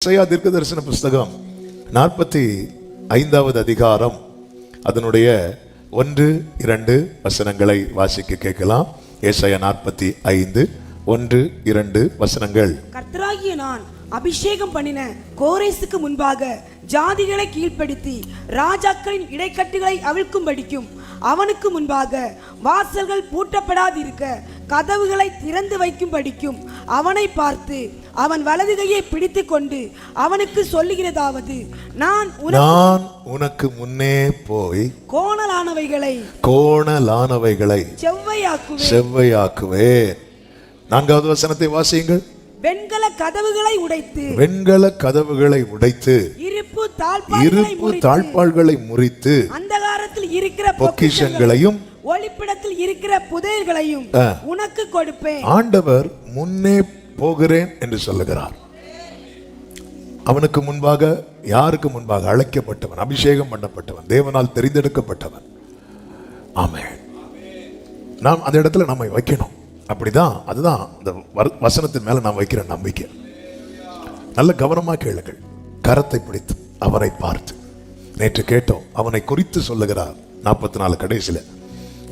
ஏசாயா தீர்க்கதரிசன புஸ்தகம் 45வது அதிகாரம் அதனுடைய 1-2 வசனங்களை வாசிக்க கேட்கலாம். ஏசாயா 45 1-2 வசனங்கள். கர்த்தராகிய நான் அபிஷேகம் பண்ணின கோரேசுக்கு முன்பாக ஜாதிகளை கீழ்ப்படுத்தி ராஜாக்களின் இடைக்கட்டுகளை அவிழ்க்கும்படிக்கும் அவனுக்கு முன்பாக வாசல்கள் பூட்டப்படாதிருக்க கதவுகளை திறந்து வைக்கும்படிக்கும் அவனை பார்த்து அவன் வலது கையை பிடித்து கொண்டு அவனுக்கு சொல்லுகிறதாவது, நான் உனக்கு முன்னே போய் கோணலானவைகளை செவ்வையாக்குவேன். 4வது வசனத்தை வாசியுங்கள். வெண்கல கதவுகளை உடைத்து இருப்பு தாழ்பாள்களை முறித்து அந்தகாரத்தில் இருக்கிற பொக்கிஷங்களையும் ஒளிப்பிடத்தில் இருக்கிற புதையல்களையும் உனக்கு கொடுப்பேன். ஆண்டவர் முன்னே போகிறேன் என்று சொல்லுகிறார். அவனுக்கு முன்பாக, யாருக்கு முன்பாக? அழைக்கப்பட்டவன், அபிஷேகம் பண்ணப்பட்டவன், தேவனால் தெரிந்தெடுக்கப்பட்டவன். ஆமென். நாம் அந்த இடத்துல நம்மை வைக்கணும். அப்படிதான், அதுதான் அந்த வசனத்தின் மேல நாம் வைக்கிற நம்பிக்கை. நல்ல கவனமா கேளுங்கள். கரத்தை பிடித்து அவனை பார்த்து, நேற்று கேட்டோம், அவனை குறித்து சொல்லுகிறார் 44 கடைசியில.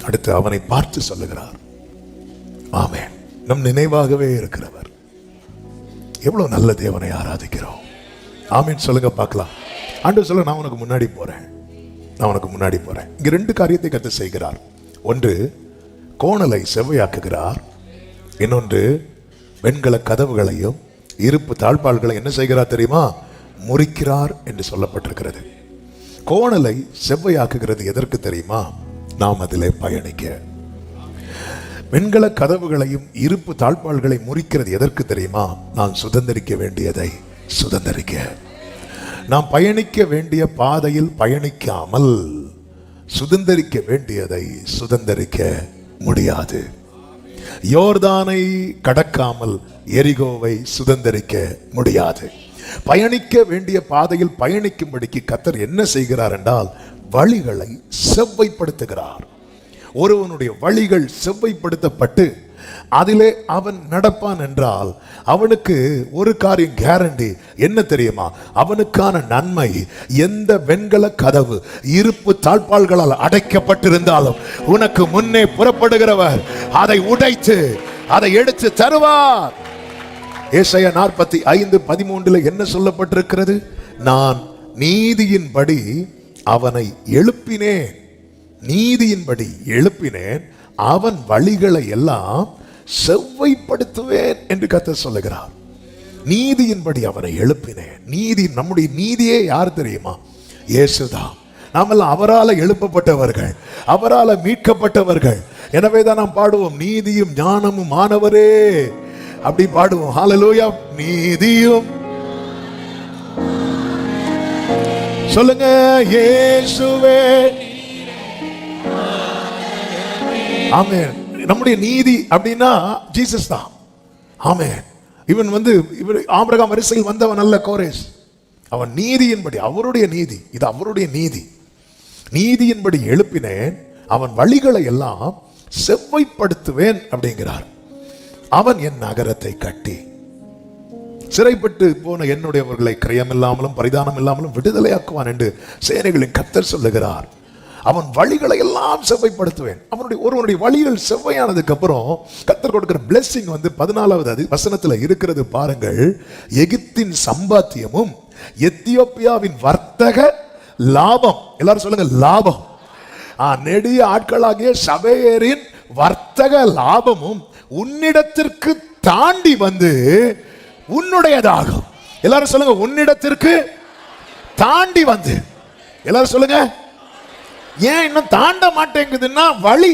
அடுத்து அவனை பார்த்து சொல்லுகிறார். ஆமென். நம் நினைவாகவே இருக்கிறவர். எவ்வளவு நல்ல தேவனை ஆராதிக்கிறோம். ஆமென் சொல்லுங்க பார்க்கலாம். ஆண்டவர் சொல்ல, நான் உனக்கு முன்னாடி போறேன். இங்க 2 காரியத்தை கர்த்தர் செய்கிறார். ஒன்று, கோணலை செவ்வையாக்குகிறார். இன்னொன்று, வெண்கல கதவுகளையும் இருப்பு தாழ்பாள்களை என்ன செய்கிறார் தெரியுமா? முறிக்கிறார் என்று சொல்லப்பட்டிருக்கிறது. கோணலை செவ்வையாக்குகிறது எதற்கு தெரியுமா? நாம் அதிலே பயணிக்க. வெண்கல கதவுகளையும் இருப்பு தாழ்பாள்களை முறிக்கிறது எதற்கு தெரியுமா? நான் சுதந்திரிக்க வேண்டியதை சுதந்திரிக்க. நாம் பயணிக்க வேண்டிய பாதையில் பயணிக்காமல் சுதந்திரிக்க வேண்டியதை சுதந்திரிக்க முடியாது. யோர்தானை கடக்காமல் எரிகோவை சுதந்திரிக்க முடியாது. பயணிக்க வேண்டிய பாதையில் பயணிக்கும்படிக்கு கர்த்தர் என்ன செய்கிறார் என்றால், வழிகளை செவ்வைப்படுத்துகிறார். ஒருவனுடைய வழிகள் செவ்வைப்படுத்தப்பட்டு அதிலே அவன் நடப்பான் என்றால் அவனுக்கு ஒரு காரியம் கேரண்டி. என்ன தெரியுமா? அவனுக்கான நன்மை. எந்த வெண்கல கதவு இருப்பு தாழ்பாள்களால் அடைக்கப்பட்டிருந்தாலும் உனக்கு முன்னே புறப்படுகிறவர் அதை உடைத்து அதை எடுத்து தருவார். ஏசாயா 45:13 என்ன சொல்லப்பட்டிருக்கிறது? நான் நீதியின்படி அவனை எழுப்பினேன், அவன் வழிகளை எல்லாம் செவ்வைப்படுத்துவேன் என்று கர்த்தர் சொல்லுகிறார். நீதியின்படி அவனை எழுப்பினேன். நீதி, நம்முடைய நீதியே யார் தெரியுமா? இயேசுதான். நாமெல்லாம் அவரால் எழுப்பப்பட்டவர்கள், அவரால் மீட்கப்பட்டவர்கள். எனவேதான் நாம் பாடுவோம், நீதியும் ஞானமும் ஆனவரே. அப்படி பாடுவோம். ஹல்லேலூயா. நீதியும், சொல்லுங்க, இயேசுவே. ஆமென். நம்முடைய நீதி அப்படின்னா ஜீசஸ் தான். ஆமென். இவன் ஆபிரகாம் வரிசையில் வந்தவன் அல்ல கோரேஸ். அவன் நீதியின்படி, அவருடைய நீதி, இது அவருடைய நீதி. நீதியின்படி எழுப்பினேன், அவன் வழிகளை எல்லாம் செவ்வைப்படுத்துவேன் அப்படிங்கிறார். அவன் என் நகரத்தை கட்டி சிறைப்பட்டு போன என்னுடையவர்களை கிரயமில்லாமலும் பரிதானம் இல்லாமலும் விடுதலையாக்குவான் என்று சேனைகளின் கர்த்தர் சொல்லுகிறார். அவன் வழிகளை எல்லாம் செவ்வைப்படுத்துவேன். ஒருவனுடைய வழிகள் செவ்வையானதுக்கு அப்புறம் கர்த்தர் கொடுக்கிற பிளெஸிங் 14வது வசனத்துல இருக்கிறது பாருங்கள். எகிப்தின் சம்பாத்தியமும் எத்தியோப்பியாவின் வர்த்தக லாபம். எல்லாரும் சொல்லுங்க, லாபம். நெடிய ஆட்களாகிய சபையரின் வர்த்தக லாபமும் உன்னிடத்திற்கு தாண்டி வந்து உன்னுடையதாகும். எல்லாரும் சொல்லுங்க, உன்னிடத்திற்கு தாண்டி வந்து. எல்லாரும் சொல்லுங்க, ஏன் இன்னும் தாண்ட மாட்டேங்குதுன்னா வழி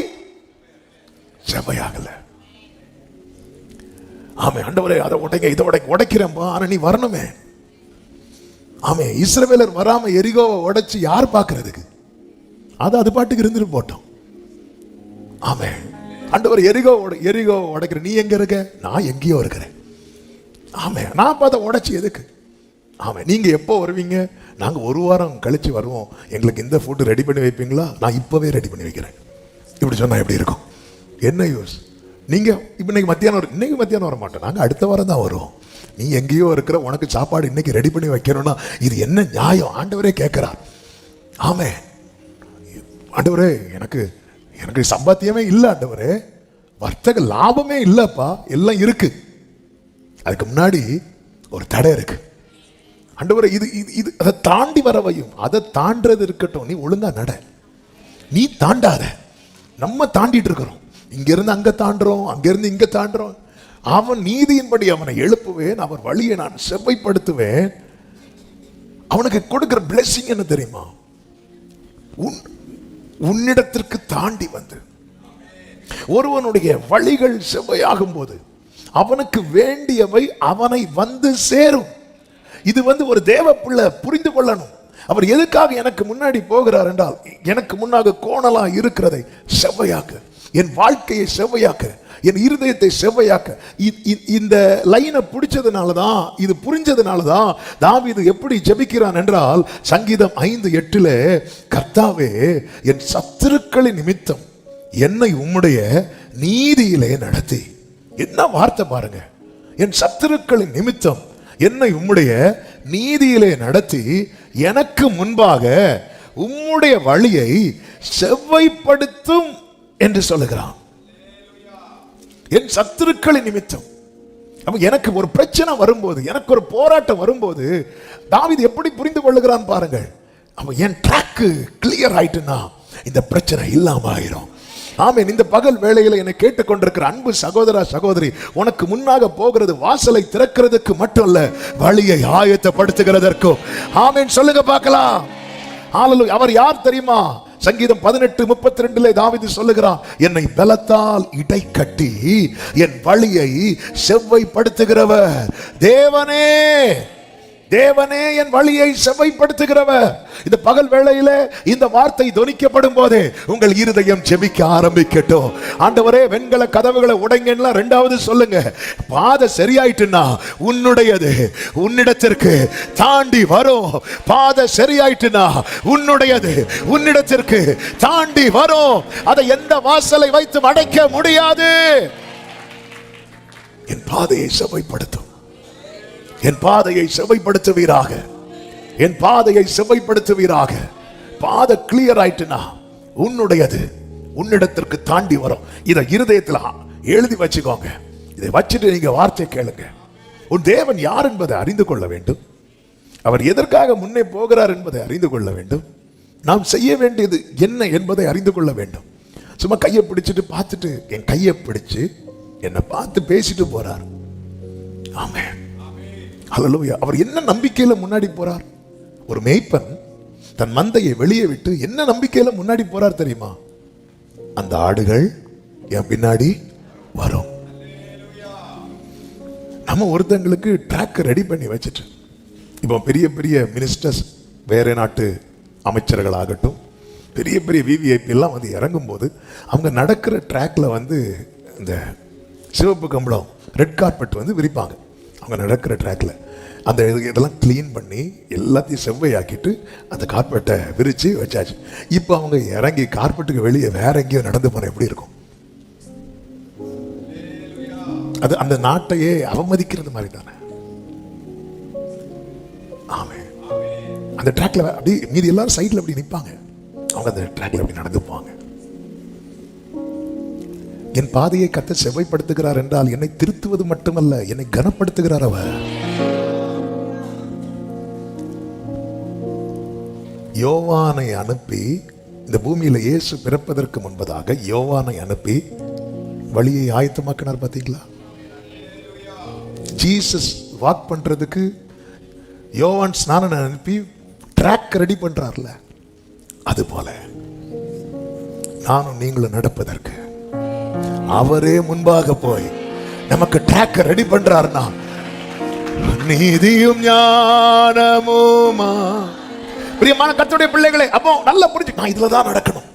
செவ்வையாகல. ஆமே, ஆண்டவரே அதை உடைங்க, இதை உடைக்கிறேன், ஆனா நீ வரணுமே. ஆமே, இஸ்ரவேலர் வராம எரிகோவை உடைச்சு யார் பார்க்கிறதுக்கு? அது பாட்டுக்கு இருந்துட்டு போட்டோம். ஆமே, ஆண்டவர் எரிகோ உடைக்கிற, நீ எங்க இருக்க? நான் எங்கேயோ இருக்கிறேன். ஆமே, நான் பார்த்த உடைச்சி எதுக்கு? ஆமே, நீங்க எப்போ வருவீங்க? நாங்க 1 வாரம் கழிச்சு வருவோம். எங்களுக்கு இந்த ஃபுட் ரெடி பண்ணி வைப்பீங்களா? நான் இப்பவே ரெடி பண்ணி வைக்கிறேன். இப்படி சொன்னா எப்படி இருக்கும்? என்ன யூஸ்? நீங்க இன்னைக்கு மத்தியானம் வர மாட்டோம், நாங்க அடுத்த வாரம் தான் வருவோம். நீ எங்கேயோ இருக்கிற, உனக்கு சாப்பாடு இன்னைக்கு ரெடி பண்ணி வைக்கணும்னா இது என்ன நியாயம்? ஆண்டவரே கேட்கிறார். ஆமே ஆண்டவரே, எனக்கு எனக்கு சம்பாத்தியமே இல்லை ஆண்டவரே, வர்த்தக லாபமே இல்லப்பா, எல்லாம் இருக்கு. அதுக்கு முன்னாடி ஒரு தடை இருக்கு ஆண்டவரே, இது இது அதை தாண்டி வரவையும். அதை தாண்டது இருக்கட்டும், நீ ஒழுங்கா நட, நீ தாண்டாத. நம்ம தாண்டிட்டு இருக்கிறோம், இங்கிருந்து அங்க தாண்டுறோம், அங்கிருந்து இங்க தாண்டுறோம். அவன் நீதியின்படி அவனை எழுப்புவேன், அவன் வழியை நான் செவ்வைப்படுத்துவேன். அவனுக்கு கொடுக்கிற பிளெஸிங் என்ன தெரியுமா? உன்னிடத்திற்கு தாண்டி வந்து ஒருவனுடைய வழிகள் செவ்வையாகும் போது அவனுக்கு வேண்டியவை அவனை வந்து சேரும். இது ஒரு தேவ பிள்ளை புரிந்து கொள்ளணும். அவர் எதுக்காக எனக்கு முன்னாடி போகிறார் என்றால், எனக்கு முன்னாக கோணலா இருக்கிறதை செவ்வையாக்க, என் வாழ்க்கையை செவ்வையாக்க, என் இருதயத்தை செவ்வையாக்க. இந்த லைனை பிடிச்சதுனாலதான், இது புரிஞ்சதுனாலதான் தாவீது எப்படி ஜெபிக்கிறான் என்றால், சங்கீதம் 5:8 கர்த்தாவே என் சத்துருக்களின் நிமித்தம் என்னை உம்முடைய நீதியிலே நடத்தி. என்ன வார்த்தை பாருங்க! என் சத்துருக்களின் நிமித்தம் என்னை உம்முடைய நீதியிலே நடத்தி எனக்கு முன்பாக உம்முடைய வழியை செவ்வைப்படுத்தும் என்று சொல்லுகிறான். என் சத்துருக்களின் நிமித்தம். எனக்கு ஒரு பிரச்சனை வரும்போது, எனக்கு ஒரு போராட்டம் வரும்போது தாவீது எப்படி புரிந்து கொள்ளுகிறான் பாருங்கள். என் ட்ராக்கு கிளியர் ஆயிட்டுனா இந்த பிரச்சனை இல்லாம ஆயிரும். ஆமென். இந்த பகல் வேளையில என்னை கேட்டுக்கொண்டிருக்கிற அன்பு சகோதரா சகோதரி, உனக்கு முன்னாக போகிறது வாசலை திறக்கிறதுக்கு மட்டும் இல்ல, வழியை ஆயத்தப்படுத்துகிறதற்கும். ஆமென் சொல்லுங்க பார்க்கலாம். ஹalleluya. அவர் யார் தெரியுமா? சங்கீதம் 18:32 தாவீது சொல்லுகிறான், என்னை பலத்தால் இடை கட்டி என் வழியை செவ்வைப்படுத்துகிறவர் தேவனே. தேவனே என் வழியை செவ்வைப்படுத்துகிறவர். இந்த பகல் வேளையிலே இந்த வார்த்தை தொனிக்கப்படும் போதே உங்கள் இருதயம் ஜெபிக்க ஆரம்பிக்கட்டும். ஆண்டவரே, வெண்கல கதவுகளை உடைங்கன்னா ரெண்டாவது சொல்லுங்க, பாதை சரியாயிட்டுனா உன்னுடையது உன்னிடத்திற்கு தாண்டி வரும். பாதை சரியாயிட்டுனா உன்னுடையது உன்னிடத்திற்கு தாண்டி வரும். அதை எந்த வாசலை வைத்து அடைக்க முடியாது. என் பாதையை செவ்வைப்படுத்தும். என் பாதையை செவ்வைப்படுத்துவீராக. என் பாதையை செவ்வைப்படுத்துவீராக. பாதை கிளியர் ஆயிட்டுனா உன்னுடையது உன்னிடத்திற்கு தாண்டி வரும். இதை இருதயத்தில் எழுதி வச்சுக்கோங்க. இதை வச்சுட்டு நீங்க வார்த்தை கேளுங்க. உன் தேவன் யார் என்பதை அறிந்து கொள்ள வேண்டும். அவர் எதற்காக முன்னே போகிறார் என்பதை அறிந்து கொள்ள வேண்டும். நாம் செய்ய வேண்டியது என்ன என்பதை அறிந்து கொள்ள வேண்டும். சும்மா கையை பிடிச்சிட்டு பார்த்துட்டு, என் கையை பிடிச்சு என்னை பார்த்து பேசிட்டு போறார். ஆமென். ஹல்லேலூயா. அவர் என்ன நம்பிக்கையில முன்னாடி போறார்? ஒரு மேய்ப்பன் தன் மந்தையை வெளியே விட்டு என்ன நம்பிக்கையில முன்னாடி போறார் தெரியுமா? அந்த ஆடுகள் என் பின்னாடி வரும். நம்ம ஒருத்தங்களுக்கு ட்ராக் ரெடி பண்ணி வச்சுட்டு, இப்போ பெரிய பெரிய மினிஸ்டர்ஸ், வேற நாட்டு அமைச்சர்கள் ஆகட்டும், பெரிய பெரிய விவிஐபி எல்லாம் இறங்கும் போது அவங்க நடக்கிற ட்ராக்ல இந்த சிவப்பு கம்பளம், ரெட் கார்பெட் விரிப்பாங்க. அவங்க நடக்கிற ட்ராக்ல அந்த இதெல்லாம் கிளீன் பண்ணி எல்லாத்தையும் செவ்வையாக்கிட்டு அந்த கார்பெட்டை விரிச்சு வச்சாச்சு. இப்போ அவங்க இறங்கி கார்பெட்டுக்கு வெளியே வேற எங்கேயோ நடந்து போன எப்படி இருக்கும்? அது அந்த நாட்டையே அவமதிக்கிறது மாதிரி தானே. ஆமே. அந்த ட்ராக்ல அப்படி மீதி எல்லாரும் சைட்ல அப்படி நிற்பாங்க, அவங்க அந்த ட்ராக்ல அப்படி நடந்து போவாங்க. என் பாதையை கர்த்தர் செவ்வைப்படுத்துகிறார் என்றால் என்னை திருத்துவது மட்டுமல்ல, என்னை கனப்படுத்துகிறார். அவர் யோவானை அனுப்பி, இந்த பூமியில இயேசு பிறப்பதற்கு முன்பதாக யோவானை அனுப்பி வழியை ஆயத்தமாக்கினார். பார்த்தீங்களா? ஜீசஸ் வாக் பண்றதுக்கு யோவான் ஸ்நானனை அனுப்பி ட்ராக் ரெடி பண்றார்ல, அது போல நானும் நீங்களும் நடப்பதற்கு அவரே முன்பாக போய் நமக்கு ட்ராக் ரெடி பண்றாருன்னா, நீதியும் ஞானமுமா. பிரியமான கர்த்தருடைய பிள்ளைகளே, அப்போ நல்லா புரிஞ்சு, நான் இதுலதான் நடக்கணும்.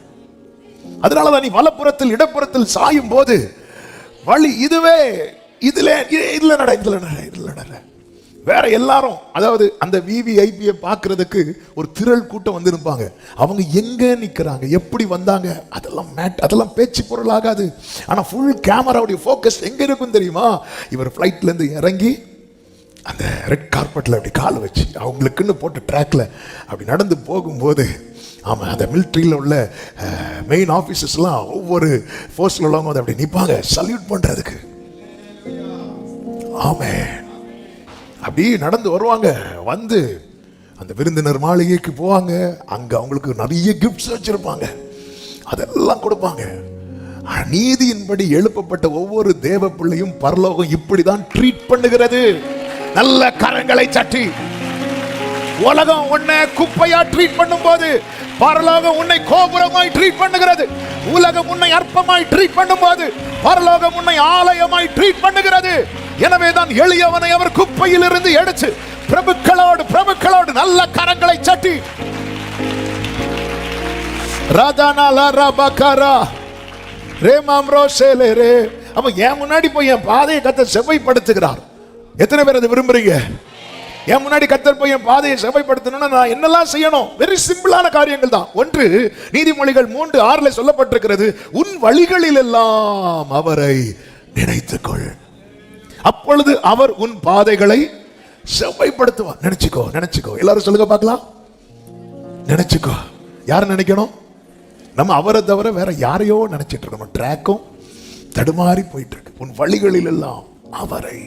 அதனாலதான் நீ வலப்புறத்தில் இடப்புறத்தில் சாயும் போது வழி இதுவே, இதுல நட. வேற எல்லாரும், அதாவது அந்த விவிஐபியை பார்க்கறதுக்கு ஒரு திரள் கூட்டம் இருப்பாங்க. அவங்க எங்க நிக்கிறாங்க, எப்படி வந்தாங்க, அதெல்லாம் பேச்சு பொருள் ஆகாது. ஆனா ஃபுல் கேமராவுடைய ஃபோக்கஸ் எங்க இருக்கும் தெரியுமா? இவர் ஃபிளைட்ல இருந்து இறங்கி அந்த ரெட் கார்பெட்டில் அப்படி கால் வச்சு அவங்களுக்குன்னு போட்ட ட்ராக்ல அப்படி நடந்து போகும்போது, ஆமாம், அந்த மிலிட்ரியில் உள்ள மெயின் ஆஃபீஸர்ஸ்லாம் ஒவ்வொரு ஃபோர்ஸில் உள்ளவங்க வந்து அப்படி நிற்பாங்க சல்யூட் பண்ணுறதுக்கு. ஆமென். அப்படி நடந்து வருவாங்க, வந்து அந்த விருந்தினர் மாளிகைக்கு போவாங்க. அங்கே அவங்களுக்கு நிறைய கிஃப்ட்ஸ் வச்சிருப்பாங்க, அதெல்லாம் கொடுப்பாங்க. நீதியின்படி எழுப்பப்பட்ட ஒவ்வொரு தேவ பிள்ளையும் பரலோகம் இப்படிதான் ட்ரீட் பண்ணுகிறது. நல்ல கரங்களை தட்டி. உலகம் உன்னை குப்பையா ட்ரீட் பண்ணும் போது பரலோகம் உன்னை கோபுரமாய் ட்ரீட் பண்ணுகிறது. உலகம் உன்னை அற்பமாய் ட்ரீட் பண்ணும் போது பரலோகம் உன்னை ஆலயமாய் ட்ரீட் பண்ணுகிறது. எனவேதான் எளியவனை அவர் குப்பையில் இருந்து எடுத்து பிரபுக்களோடு நல்ல கரங்களை தட்டி. ராஜானாலா ரபகரா ரேமாம்ரோ சேலேரே. அப்ப என் முன்னாடி போய் என் பாதையை கர்த்தர் செவ்வாய்ப்படுத்துகிறார். எத்தனை பேர் அதை விரும்புறீங்க? என் முன்னாடி கர்த்தர் போய் என் பாதையை செவ்வாய்ப்படுத்தணும்னா நான் என்னெல்லாம் செய்யணும்? வெரி சிம்பிளான காரியங்கள் தான். ஒன்று, நீதிமொழிகள் 3:6 சொல்லப்பட்டிருக்கிறது, உன் வழிகளில் எல்லாம் அவரை நினைத்துக்கொள், அப்பொழுது அவர் உன் பாதைகளை செவ்வாய்ப்படுத்துவார். நினைச்சுக்கோ. எல்லாரும் சொல்லுங்க பார்க்கலாம். நினைச்சுக்கோ. யார் நினைக்கணும்? நம்ம அவரை தவிர வேற யாரையோ நினைச்சிட்டு இருக்கோம். நம்ம ட்ராக்கும் தடுமாறி போயிட்டு இருக்கு. உன் வழிகளில் எல்லாம் அவரை.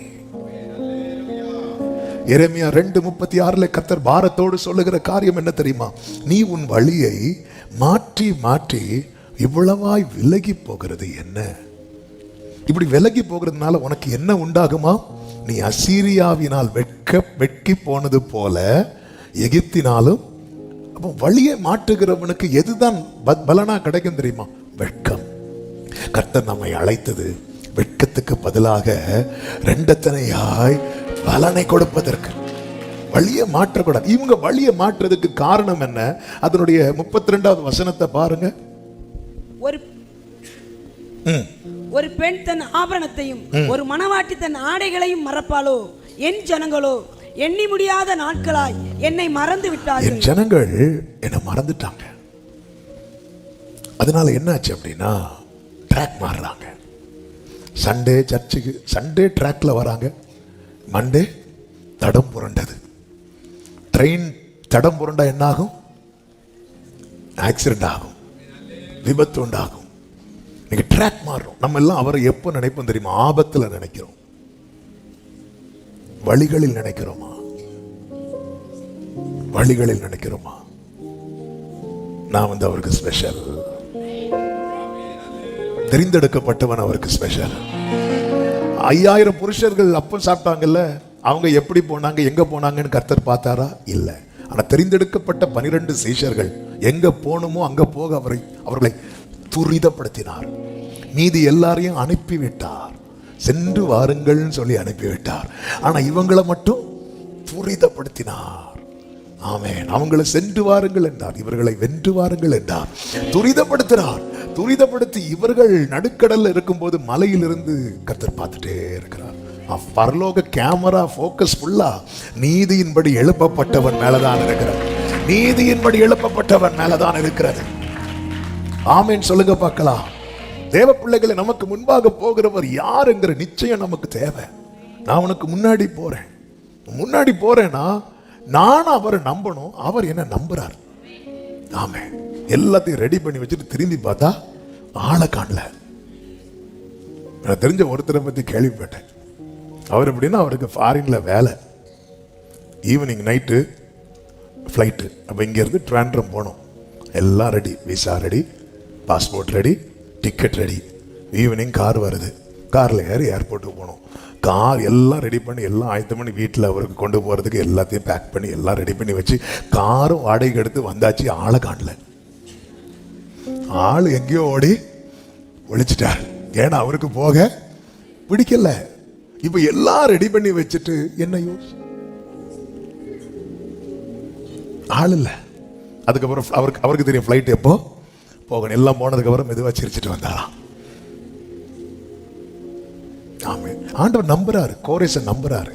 எரேமியா 2:36 கர்த்தர் பாரத்தோடு சொல்லுகிற காரியம் என்ன தெரியுமா? நீ உன் வழியை மாற்றி இவ்வளவாய் விலகி போகிறது என்ன? இப்படி விலகி போகிறதுனால உனக்கு என்ன உண்டாகுமா? நீ அசீரியாவினால் வெட்கி போனது போல எகிப்தினாலும். அப்போ வழியை மாற்றுகிறவனுக்கு எதுதான் பலனா கிடைக்கும் தெரியுமா? வெட்கம். கர்த்தர் நம்மை அழைத்தது வெட்கத்துக்கு பதிலாக ரெண்டத்தனையாய் பலனை கொடுப்பதற்கு. வழியை மாற்றக்கூடாது. இவங்க வழியை மாற்றுறதுக்கு காரணம் என்ன? அதனுடைய 32வது வசனத்தை பாருங்க. ஒரு பெண் தன் ஆபரணத்தையும் ஒரு மணவாட்டி தன் ஆடைகளையும் மறப்பாளோ? என் ஜனங்களோ எண்ணி முடியாத நாட்களாய் என்னை மறந்து விட்டார்கள். என் ஜனங்கள் என்னை மறந்துட்டாங்க. அதனால என்னாச்சு அப்படின்னா, ட்ராக் மாறுறாங்க. சண்டே சர்ச்சுக்கு, சண்டே ட்ராக்ல வராங்க, மண்டே தடம் புரண்டது. ட்ரெயின் தடம் புரண்டா என்ன ஆகும்? ஆக்சிடென்ட் ஆகும், விபத்து உண்டாகும். நீங்க ட்ராக் மாறுறோம். நம்ம எல்லாம் அவரை எப்போ நினைப்போம் தெரியுமா? ஆபத்துல நினைக்கிறோம். வழிகளில் நினைக்கிறோமா? வழிகளில் நினைக்கிறோமா? நான் வந்து அவருக்கு ஸ்பெஷல், தெரிந்தெடுக்கப்பட்டவன் அவருக்கு ஸ்பெஷல். 5000 புருஷர்கள் அப்பம் சாப்பிட்டாங்கல்ல, அவங்க எப்படி போனாங்க, எங்க போனாங்கன்னு கர்த்தர் பார்த்தாரா? இல்லை. ஆனா தெரிந்தெடுக்கப்பட்ட 12 சீஷர்கள் எங்க போகணுமோ அங்க போக அவர்களை துரிதப்படுத்தினார். மீதி எல்லாரையும் அனுப்பிவிட்டார். சென்று வாருங்கள் சொல்லி அனுப்பிவிட்டார். ஆனா இவங்களை மட்டும் துரிதப்படுத்தினார். ஆமென். அவங்களை சென்று வாருங்கள் என்றார், இவர்களை வென்று வாருங்கள் என்றார். துரிதப்படுத்தினார். துரிதப்படுத்தி இவர்கள் நடுக்கடல்ல இருக்கும்போது மலையிலிருந்து கர்த்தர் பார்த்துட்டே இருக்கிறார். பரலோக கேமரா போக்கஸ் ஃபுல்லா நீதியின்படி எழுப்பப்பட்டவன் மேலதான் இருக்கிறது. நீதியின்படி எழுப்பப்பட்டவன் மேலதான் இருக்கிறது. ஆமென் சொல்லுங்க பார்க்கலாம். தேவ பிள்ளைகளை, நமக்கு முன்பாக போகிறவர் யாருங்கிற நிச்சயம் நமக்கு தேவை. நான் உனக்கு முன்னாடி போறேன்னா நான் அவரை நம்பணும். அவர் என்ன நம்புறார். ஆமென். எல்லாத்தையும் ரெடி பண்ணி வச்சுட்டு திரும்பி பார்த்தா ஆளை காணல. நான் தெரிஞ்ச ஒருத்தரை பத்தி கேள்விப்பட்டேன். அவர் எப்படின்னா, அவருக்கு ஃபாரின்ல வேலை, ஈவினிங் நைட்டு ஃப்ளைட்டு. அப்போ இங்கேருந்து ட்ராண்ட்ரம் போனோம். எல்லாம் ready, visa ready, passport ready, ticket ready. Evening car வருது, காரில் ஏறி ஏர்போர்ட்டுக்கு போனோம். கார் எல்லாம் ரெடி பண்ணி எல்லாம் ஆயத்தம் பண்ணி வீட்டில் அவருக்கு கொண்டு போகிறதுக்கு எல்லாத்தையும் பேக் பண்ணி எல்லாம் ரெடி பண்ணி வச்சு காரும் வாடகைக்கு எடுத்து வந்தாச்சு. ஆளை காணல. ஆள் எங்கேயோ ஓடி ஒழிச்சிட்டார். ஏன்னா அவருக்கு போக பிடிக்கல. இப்போ எல்லாம் ரெடி பண்ணி வச்சுட்டு என்ன யூஸ்? ஆள் இல்லை. அதுக்கப்புறம் அவருக்கு தெரியும் ஃப்ளைட் எப்போ போகணும். எல்லாம் போனதுக்கு அப்புறம் மெதுவாக சிரிச்சிட்டு வந்தாராம். ஆமென். ஆண்டவர் நம்புறாரு, கோரேச நம்புறாரு.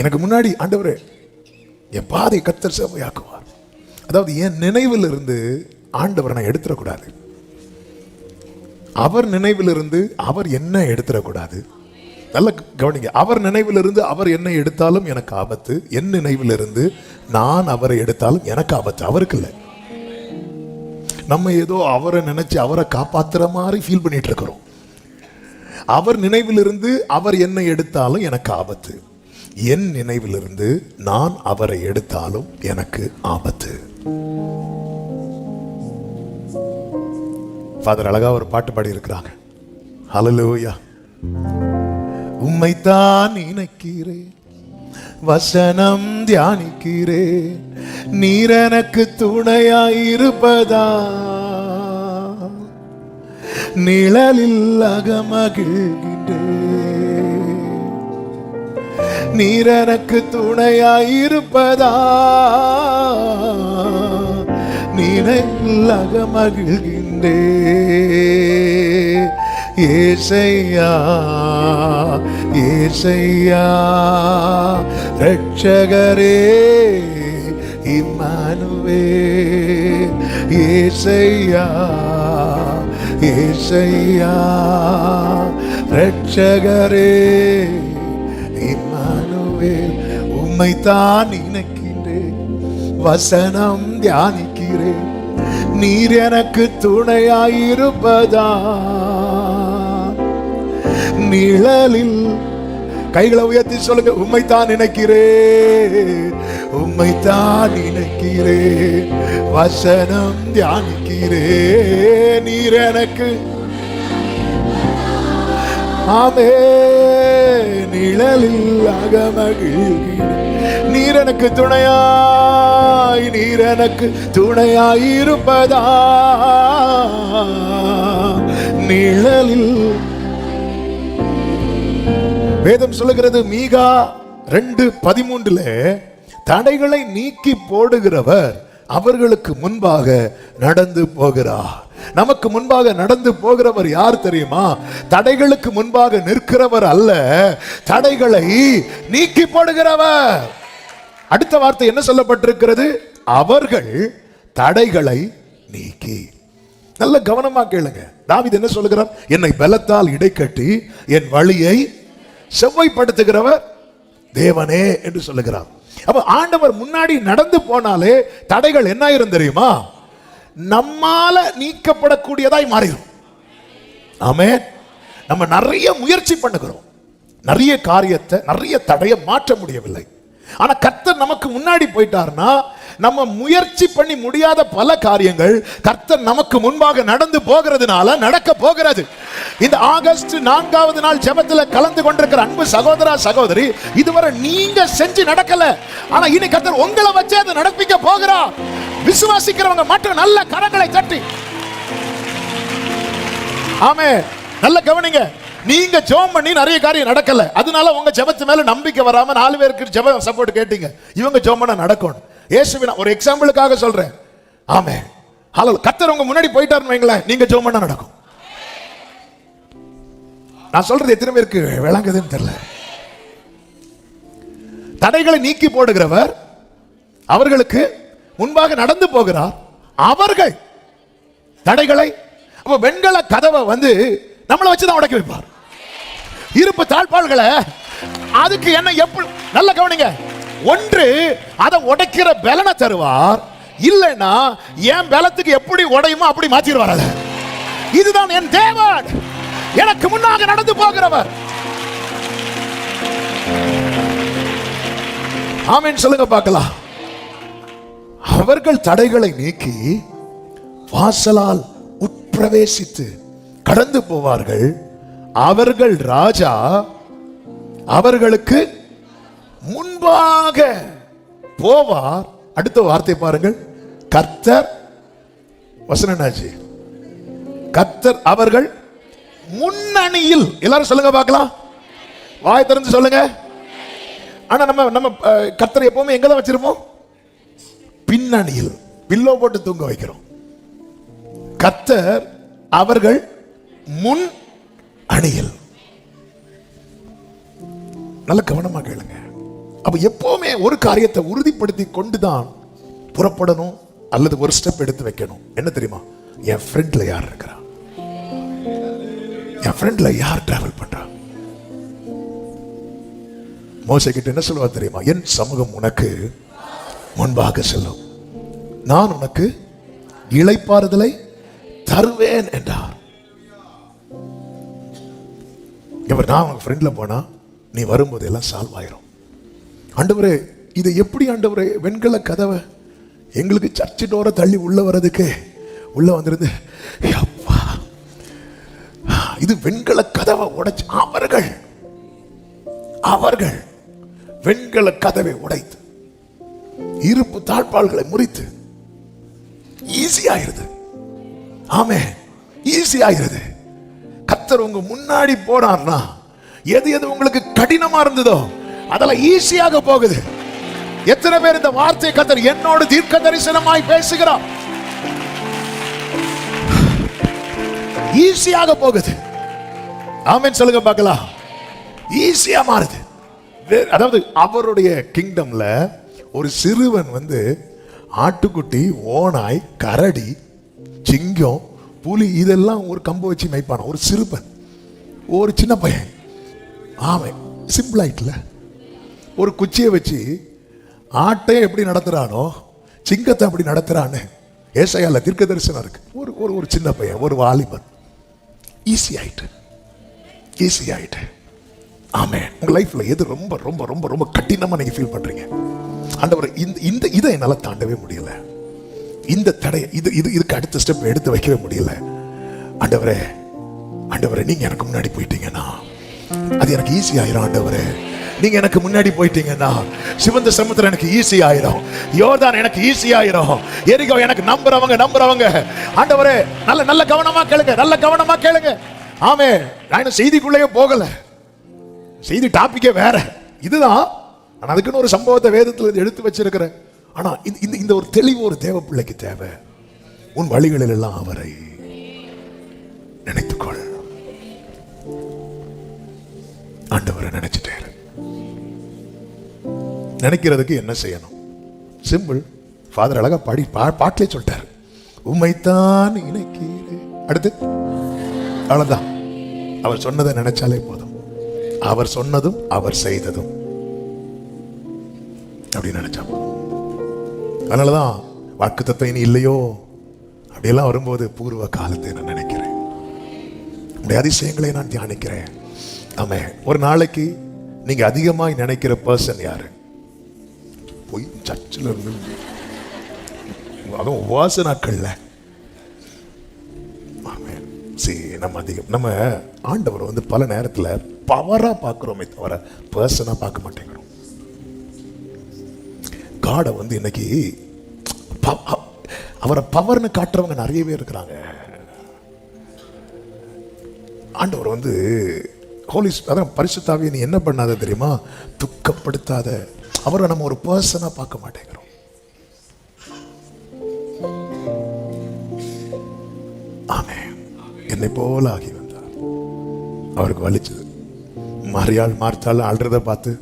எனக்கு முன்னாடி ஆண்டவரே என் பாதை கர்த்தர் செவ்வையாக்குவார். அதாவது என் நினைவில் இருந்து ஆண்டவர் நான் எடுத்துடக்கூடாது. அவர் நினைவில் இருந்து அவர் என்ன எடுத்துடக்கூடாது. நல்ல கவனிங்க. அவர் நினைவிலிருந்து அவர் என்னை எடுத்தாலும் எனக்கு ஆபத்து, என் நினைவிலிருந்து நான் அவரை எடுத்தாலும் எனக்கு ஆபத்து. அவருக்கு இல்லை. நம்ம ஏதோ அவரை நினைச்சு அவரை காப்பாத்துற மாதிரி ஃபீல் பண்ணிட்டு இருக்கிறோம். அவர் நினைவிலிருந்து அவர் என்னை எடுத்தாலும் எனக்கு ஆபத்து, என் நினைவிலிருந்து நான் அவரை எடுத்தாலும் எனக்கு ஆபத்து. ஃபாதர் அழகா ஒரு பாட்டு பாடி இருக்கிறாங்க. ஹல்லேலூயா. உம்மைத்தான் நினைக்கிறேன், வசனம் தியானிக்கிறேன், நீர் எனக்கு துணையாயிருப்பதா, நிழலில் அகமகிழ்கின்றேன், நீர் எனக்கு துணையாயிருப்பதா, நிழலில் அகமகிழ்கின்றேன். ஏசையா ஏசையா ரட்சகரே இம்மானுவேல். ஏசையா ஏசையா ரட்சகரே இம்மானுவேல். உம்மைத்தான் நினைக்கின்றேன், வசனம் தியானிக்கிறேன், நீர் எனக்கு துணையாயிருப்பதா, நிழலில். கைகளை உயர்த்தி சொல்லுங்க. உம்மைத்தான் நினைக்கிறேன், உம்மைத்தான் நினைக்கிறேன், வசனம் தியானிக்கிறேன், நீர் எனக்கு ஆமே, நிழலில் அகமகிழ்கிறேன், நீர் எனக்கு துணையாய், நீர் எனக்கு துணையாயிருப்பதா, நிழலில். வேதம் சொல்லுகிறது மீகா 2:13 தடைகளை நீக்கி போடுகிறவர் அவர்களுக்கு முன்பாக நடந்து போகிறார். நமக்கு முன்பாக நடந்து போகிறவர் யார் தெரியுமா? தடைகளுக்கு முன்பாக நிற்கிறவர் அல்ல, தடைகளை நீக்கி போடுகிறவர். அடுத்த வார்த்தை என்ன சொல்லப்பட்டிருக்கிறது? அவர்கள் தடைகளை நீக்கி. நல்ல கவனமா கேளுங்க. தாவீது என்ன சொல்லுகிறார்? என்னை பலத்தால் இடைக்கட்டி என் வழியை செவ்வாய்ப்படுத்துகிறவர் தேவனே என்று சொல்லுகிறார். அப்ப ஆண்டவர் முன்னாடி நடந்து போனாலே தடைகள் என்ன ஆயிரும் தெரியுமா? நம்மால நீக்கப்படக்கூடியதாய் மாறிடும். ஆமென். நம்ம நிறைய முயற்சி பண்ணுகிறோம், நிறைய காரியத்தை, நிறைய தடையை மாற்ற முடியவில்லை. ஆனா கர்த்தர் நமக்கு முன்னாடி போயிட்டார்னா நம்ம முயற்சி பண்ணி முடியாத பல காரியங்கள் கர்த்தர் நமக்கு முன்பாக நடந்து போகிறதுனால நடக்க போகிறது. இந்த ஆகஸ்ட் 4வது நாள் ஜெபத்தில் கலந்து கொண்டிருக்கிற அன்பு சகோதரா சகோதரி, இதுவரை நீங்க செஞ்சு நடக்கல, ஆனா இனி கர்த்தர் உங்களை வச்சு அதை நடப்பிக்க போகிறார். விசுவாசிக்கிறவங்க மட்டும் நல்ல கரங்களை தட்டி ஆமே. நல்ல கவனிங்க. நீங்க ஜெபம் பண்ணி நிறைய காரியம் நடக்கல, அதனால உங்க ஜெபத்து மேல நம்பிக்கை வராம 4 பேருக்கு ஜெபம் சப்போர்ட் கேட்டீங்க. இவங்க ஜெபம் பண்ண நடக்கும். இயேசுவின் ஒரு எக்ஸாம்பிளுக்காக சொல்றேன். ஆமே. ஹalleluya. கர்த்தர் உங்க முன்னாடி போயிட்டாருன்னு வைங்களேன், நீங்க ஜெபம் பண்ண நடக்கும். நான் சொல்றது எத்தனை பேருக்கு விளங்குதுன்னு தெரியல. தடைகளை நீக்கி போடுகிறவர் அவர்களுக்கு முன்பாக நடந்து போகிறார். அவர்கள் தடைகளை, அப்ப வெண்கல கதவை வந்து நம்மளை வச்சுதான் உடைக்க வைப்பார். இருப்பு தாழ்பாள்களை அதுக்கு என்ன எப்படி நல்ல கவனிங்க. ஒன்று அதை உடைக்கிற பலனை தருவார், இல்லைன்னா என் பலத்துக்கு எப்படி உடையுமோ அப்படி மாத்திடுவார். அதை இதுதான் என் தேவன், எனக்கு முன்னாக நடந்து போகிறவர். ஆமென் சொல்லுங்க பார்க்கலாம். அவர்கள் தடைகளை நீக்கி வாசலால் உட்பிரவேசித்து கடந்து போவார்கள். அவர்கள் ராஜா அவர்களுக்கு முன்பாக போவார். அடுத்த வார்த்தை பாருங்கள். கர்த்தர் வசனனாஜி, கர்த்தர் அவர்கள் முன்னணியில். எல்லாரும் சொல்லுங்க பார்க்கலாம், வாய் திறந்து சொல்லுங்க. ஆனா நம்ம கர்த்தர் எப்பவுமே எங்க தான் வச்சிருப்போம்? பின்னணியில் பில்லோ போட்டு தூங்க வைக்கிறோம். கர்த்தர் அவர்கள் முன் அணியில். நல்ல கவனமா கேளுங்க. அப்ப எப்பவுமே ஒரு காரியத்தை உறுதிப்படுத்தி கொண்டுதான் புறப்படணும், அல்லது ஒரு ஸ்டெப் எடுத்து வைக்கணும். என்ன தெரியுமா? என் ஃப்ரெண்ட்ல யார் இருக்கிறா, என் ஃப்ரெண்ட்ல யார் டிராவல் பண்றா, மோசே கிட்ட என்ன சொல்லுவார் தெரியுமா? என் சமூகம் உனக்கு முன்பாக செல்லும், நான் உனக்கு இளைப்பாறுதலை தருவேன் என்றார். இவர் நான் உங்க ஃப்ரெண்ட்ல போனா நீ வரும்போது எல்லாம் சால்வ் ஆயிரும். ஆண்டவரே இதை எப்படி ஆண்டவரே வெண்கல கதவை எங்களுக்கு சர்ச்சு டோரை தள்ளி உள்ள வர்றதுக்கு உள்ள வந்திருந்து அப்பா இது வெண்கல கதவை உடைச்சு அவர்கள் வெண்கல கதவை உடைத்து இருப்பு தாழ்பால்களை முறித்து ஈஸி ஆயிருது. ஆமே, ஈஸி ஆயிருது. கர்த்தர் உங்க முன்னாடி போறார்னா எது எது உங்களுக்கு கடினமா இருந்ததோ அதெல்லாம் ஈஸியாக போகுது. எத்தனை பேர் இந்த வார்த்தையை கர்த்தர் என்னோடு தீர்க்க தரிசனமாய் பேசுகிறார்? ஈஸியாக போகுது. ஆமென் சொல்லுங்க பார்க்கலாம். ஈஸியா மாறுது. அதாவது அவருடைய கிங்டம்ல ஒரு சிறுவன் ஆட்டுக்குட்டி, ஓனாய், கரடி, சிங்கம், புலி இதெல்லாம் ஒரு கம்பு வச்சு மேய்ப்பான ஒரு சிறுவன், ஒரு சின்ன பையன். ஆமை சிம்பிள் ஆயிட்டுல ஒரு குச்சியை வச்சு ஆட்டை எப்படி நடத்துறானோ சிங்கத்தை அப்படி நடத்துறான்னு ஏசாயால தீர்க்க தரிசனம் இருக்கு. ஒரு ஒரு சின்ன பையன், ஒரு வாலிபன். ஈஸி ஆயிட்டு. ஆமே, உங்க லைஃப்ல எது ரொம்ப ரொம்ப ரொம்ப ரொம்ப கடினமா நீங்க ஃபீல் பண்றீங்க? ஆண்டவரே இந்த இதை என்னால தாண்டவே முடியல, இந்த தடையை இதுக்கு அடுத்த ஸ்டெப் எடுத்து வைக்கவே முடியல. ஆண்டவரே நீங்க எனக்கு முன்னாடி போயிட்டீங்கன்னா அது எனக்கு ஈஸி ஆயிரும். ஆண்டவரே நீங்க எனக்கு முன்னாடி போயிட்டீங்கன்னா சிவந்த சமுத்திரம் எனக்கு ஈஸி ஆயிரும், யோர்தான் எனக்கு ஈஸி ஆயிரும், எரிகோ எனக்கு நம்புறவங்க. ஆண்டவரே நல்ல கவனமா கேளுங்க. ஆமே, நான் செய்திக்குள்ளேயே போகல, செய்தி டாபிக்கே வேற இதுதான். ஆனா அதுக்குன்னு ஒரு சம்பவத்தை வேதத்துல எடுத்து வச்சிருக்கிறேன். ஆனா இந்த ஒரு தெளிவு ஒரு தேவ பிள்ளைக்கு தேவை. உன் வழிகளில் எல்லாம் அவரை நினைத்துக்கொள். ஆண்டவரை நினைச்சிட்டே நினைக்கிறதுக்கு என்ன செய்யணும்? சிம்பிள். ஃபாதர் அழகா பாட்டிலே சொல்லிட்டாரு, உம்மைத்தான் நினைக்கிறேன். அடுத்து அவ்வளவுதான். அவர் சொன்னதை நினைச்சாலே போதும். அவர் சொன்னதும் அவர் செய்ததும் அப்படின்னு நினைச்சா போதும். அதனாலதான் வாக்கு தத்துவம் இனி இல்லையோ அப்படியெல்லாம் வரும்போது பூர்வ காலத்தை நான் நினைக்கிறேன், உடைய அதிசயங்களை நான் தியானிக்கிறேன். ஆமே, ஒரு நாளைக்கு நீங்க அதிகமாய் நினைக்கிற பர்சன் யாரு? போய் சர்ச்சில் இருந்து அதுவும் உபவாச நாட்கள்ல நம்ம ஆண்டவர் பல நேரத்துல பவரா பார்க்கிறோமே தவிர பர்சனா பார்க்க மாட்டேங்கிறோம். காடை இன்னைக்கு அவரை பவர்னு காட்டுறவங்க நிறைய பேர் இருக்கிறாங்க. ஆண்டவர் ஹோலி அதான் பரிசுத்தாவியை நீ என்ன பண்ணாத தெரியுமா? துக்கப்படுத்தாத. அவரை நம்ம ஒரு பர்சனா பார்க்க மாட்டேங்கிறோம். ஆமே, என்னை போல ஆகி வந்தார். அவருக்கு வலிச்சது. மார்த்தாள் அழுறத பார்த்து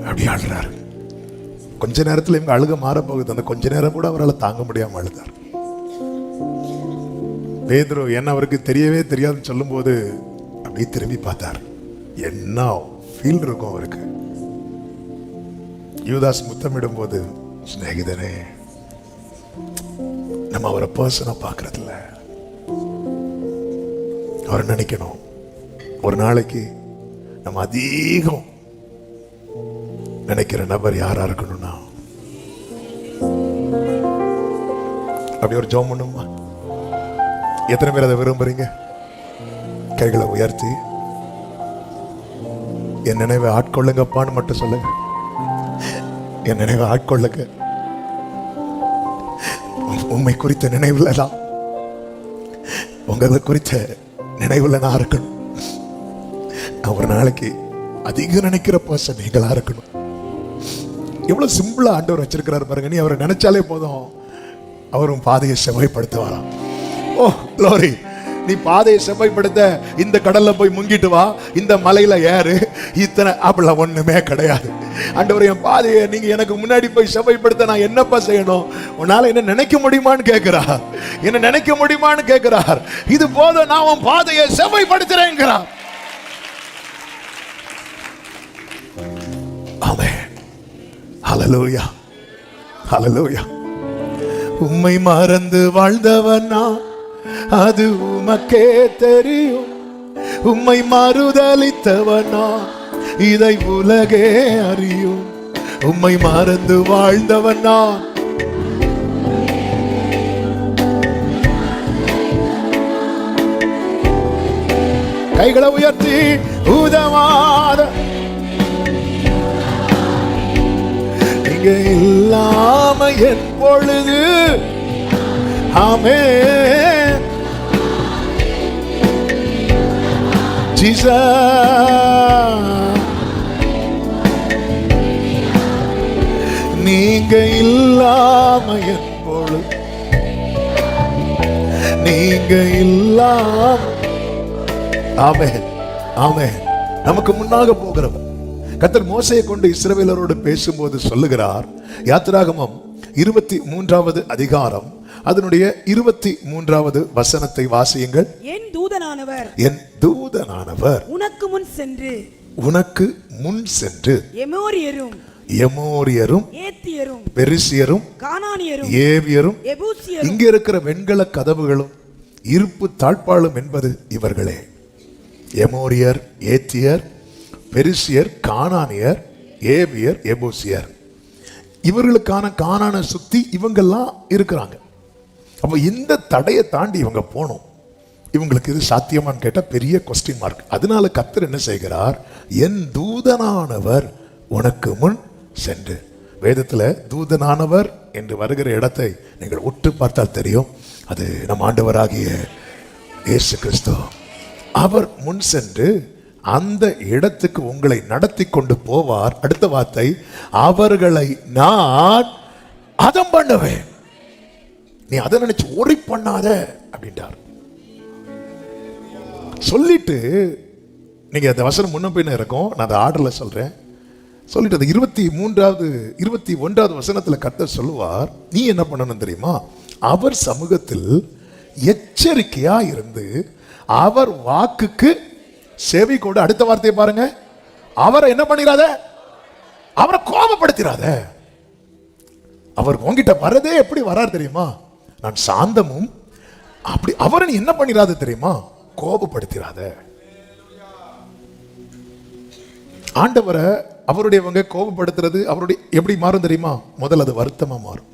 அப்படி அழுறாரு. கொஞ்ச நேரத்தில் இவங்க அழுக மாற போகுது. அந்த கொஞ்ச நேரம் கூட அவரால் தாங்க முடியாம அழுதார். பேதுரு என்ன அவருக்கு தெரியவே தெரியாதுன்னு சொல்லும் போது அப்படியே திரும்பி பார்த்தார். என்ன ஃபீல் இருக்கும் அவருக்கு. யூதாஸ் முத்தமிடும் போது, சிநேகிதனே, நம்ம அவரை பர்சனா பார்க்கறது இல்ல. அவர் நினைக்கணும், ஒரு நாளைக்கு நம்ம அதிகம் நினைக்கிற நபர் யாரா இருக்கணும்னா அப்படி ஒரு ஜெபம் பண்ணுமா? எத்தனை பேர் அதை விரும்புறீங்க? கைகளை உயர்த்தி என் நினைவை ஆட்கொள்ளுங்கப்பான்னு மட்டும் சொல்லுங்க. என் நினைவை ஆட்கொள்ளுங்க. உண்மை குறித்த நினைவுல தான், உங்களை குறித்த நினைவுல நான் இருக்கணும். நான் ஒரு நாளைக்கு அதிகம் நினைக்கிற பர்சன் நீங்களா இருக்கணும். எவ்வளவு சிம்பிளா ஆண்டவர் வச்சிருக்கிறாரு பாருங்க. நீ அவரை நினைச்சாலே போதும், அவரும் பாதையை செவ்வாய்ப்படுத்துவாராம். ஓ க்ளோரி! நீ பாதையை செவ்வாய்ப்படுத்த இந்த கடல்ல போய் முங்கிட்டு வா, இந்த மலையில ஏறு, இத்தனை அப்படிலாம் ஒண்ணுமே கிடையாது. ஆண்டவர், என் பாதையை நீங்க எனக்கு முன்னாடி போய் செவ்வாய்ப்படுத்த நான் என்னப்பா செய்யணும்? உன்னால என்ன நினைக்க முடியுமான்னு கேட்கிறார். என்ன நினைக்க முடியுமான்னு கேட்கிறார். இது போதும், நான் உன் பாதையை செவ்வாய்ப்படுத்துறேங்கிறார். ஹல்லேலூயா, ஹல்லேலூயா. உம்மை மறந்து வாழ்ந்தவனா அது உமக்கே தெரியும். உம்மை மறுதலித்தவனா இதை உலகே அறியும். உம்மை மறந்து வாழ்ந்தவனா கைகளை உயர்த்தி உதவாத நீங்க இல்லாம என் பொழுது ஆமென் ஜீசஸ். நீங்க இல்லாம என் பொழுது நீங்க இல்லாம ஆமென் ஆமென். நமக்கு முன்னாக போகிறவர் கர்த்தர் மோசேயை கொண்டு இஸ்ரவேலரோடு பேசும்போது சொல்லுகிறார். யாத்திராகமம் 23வது அதிகாரம் அதனுடைய 23வது வசனத்தை வாசியுங்கள். என் தூதனானவர் என் தூதனானவர் உனக்கு முன் சென்று உனக்கு முன் சென்று எமோரியரும் எமோரியரும் ஏத்தியரும் பெரிசியரும் கானானியரும் ஏவியரும் எபூசியரும் இங்க இருக்கிற வெண்கல கதவுகளும் இருப்பு தாழ்பாளும் என்பது இவர்களே. எமோரியர், ஏத்தியர், பெரிசியர், கானானியர், ஏவியர், எபூசியர். இவர்களுக்கான கானானை சுத்தி இவங்கெல்லாம் இருக்கிறாங்க. அப்ப இந்த தடையை தாண்டி இவங்க போகணும். இவங்களுக்கு இது சாத்தியமான்னு கேட்டா பெரிய கொஸ்டின் மார்க். அதனால கர்த்தர் என்ன செய்கிறார்? என் தூதனானவர் உனக்கு முன் சென்று. வேதத்துல தூதனானவர் என்று வருகிற இடத்தை நீங்கள் உற்று பார்த்தால் தெரியும். அது நம் ஆண்டவராகிய இயேசு கிறிஸ்து. அவர் முன் சென்று அந்த இடத்துக்கு உங்களை நடத்தி கொண்டு போவார். அடுத்த வார்த்தை, அவர்களை நான் அதம் பண்ணுவேன். நீ அதை நினைச்சு ஒரி பண்ணாத அப்படின்றார். சொல்லிட்டு நீங்க அந்த வசனம் முன்ன பின்ன இருக்கும், நான் அந்த ஆர்டர்ல சொல்றேன். சொல்லிட்டு அந்த 21வது வசனத்துல கர்த்தர் சொல்லுவார், நீ என்ன பண்ணணும் தெரியுமா? அவர் சமூகத்தில் எச்சரிக்கையா இருந்து அவர் வாக்குக்கு செவி கொடு. அடுத்த வார்த்தையை பாருங்க, அவரை என்ன பண்ணிராத, அவரை கோபப்படுத்திராத. அவர் உங்ககிட்ட வரதே எப்படி வரார் தெரியுமா? நான் சாந்தமும் அப்படி. அவரை நீ என்ன பண்ணிராத தெரியுமா? கோபப்படுத்திராத. ஆண்டவரை அவருடையவங்க கோபப்படுத்துறது அவருடைய எப்படி மாறும் தெரியுமா? முதல்ல அது வருத்தமா மாறும்,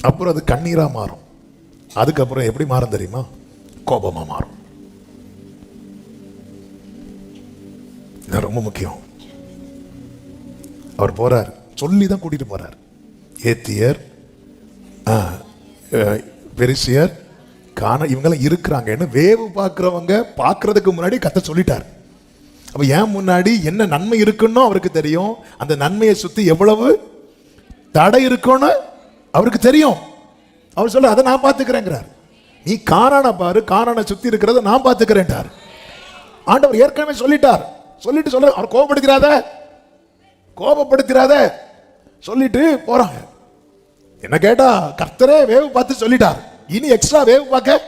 அப்புறம் அது கண்ணீரா மாறும், அதுக்கப்புறம் எப்படி மாறும் தெரியுமா? கோபமா மாறும். இது ரொம்ப முக்கியம். அவர் போறார், சொல்லி தான் கூட்டிட்டு போறார். ஏத்தியர், பெரிசியர், காண இவங்கெல்லாம் இருக்கிறாங்கன்னு வேவு பார்க்கிறவங்க பார்க்கறதுக்கு முன்னாடி கர்த்தர் சொல்லிட்டார். அப்ப ஏன் முன்னாடி என்ன நன்மை இருக்குன்னு அவருக்கு தெரியும். அந்த நன்மையை சுத்தி எவ்வளவு தடை இருக்குன்னு அவருக்கு தெரியும். அவர் சொல்ல அதை நான் பார்த்துக்கிறேங்கிறார். நீ கானானை பாரு, கானானை சுத்தி இருக்கிறத நான் பார்த்துக்கிறேன்டார். ஆண்டவர் ஏற்கனவே சொல்லிட்டார். சொல்லிட்டு சொல்ல அவர் கோபப்படுத்திராத, கோபப்படுத்திராத சொல்லிட்டு போறாங்க. என்ன கேட்டா கர்த்தரே வேவு பார்த்து சொல்லிட்டார். இனி எக்ஸ்ட்ரா வேவு பார்க்க,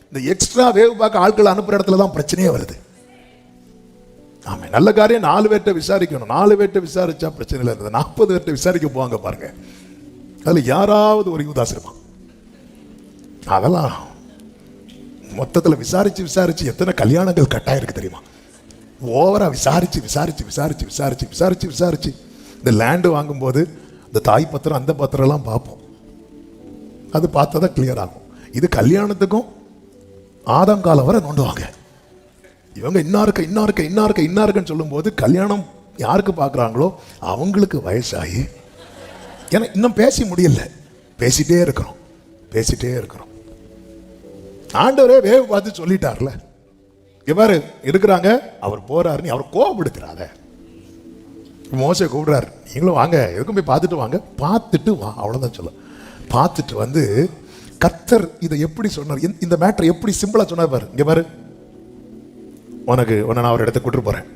இந்த எக்ஸ்ட்ரா வேவு பார்க்க ஆட்கள் அனுப்புற இடத்துல தான் பிரச்சனையே வருது. ஆமா, நல்ல காரியம் 4 பேர்ட்ட விசாரிக்கணும். 4 பேர்ட்ட விசாரிச்சா பிரச்சனை இல்லை. 40 பேர்ட்ட விசாரிக்க போவாங்க பாருங்க, அதுல யாராவது ஒரு யூதாஸ் இருப்பான். அதெல்லாம் மொத்தத்தில் விசாரிச்சு விசாரிச்சு எத்தனை கல்யாணங்கள் கட்டாயிருக்கு தெரியுமா? ஓவரா விசாரிச்சு விசாரிச்சு விசாரிச்சு விசாரிச்சு விசாரிச்சு விசாரிச்சு இந்த லேண்டு வாங்கும்போது இந்த தாய் பத்திரம் அந்த பத்திரம் எல்லாம் பார்ப்போம். அது பார்த்தா தான் கிளியர் ஆகும். இது கல்யாணத்துக்கும் ஆதங்காலம் வரை நோண்டுவாங்க. இவங்க இன்னாருக்கு இன்னாருக்கு இன்னாருக்கு இன்னாருக்குன்னு சொல்லும்போது கல்யாணம் யாருக்கு பார்க்குறாங்களோ அவங்களுக்கு வயசாகி, ஏன்னா இன்னும் பேசி முடியல, பேசிட்டே இருக்கிறோம் பேசிட்டே இருக்கிறோம். ஆண்டவரே வேவு பார்த்து சொல்லிட்டார்ல, இவ்வாறு இருக்கிறாங்க. அவர் போறாரு, நீ அவர் கோபப்படுத்துறாத. மோசே கூப்பிடுறாரு, நீங்களும் வாங்க, எதுக்கும் போய் பார்த்துட்டு வாங்க, பார்த்துட்டு வா, அவ்வளோதான் சொல்ல. பார்த்துட்டு வந்து கர்த்தர் இதை எப்படி சொன்னார், இந்த மேட்டர் எப்படி சிம்பிளா சொன்னார் பாரு. இங்க பாரு, உன்னை நான் ஒரு இடத்துக்கு கூட்டிட்டு போறேன்.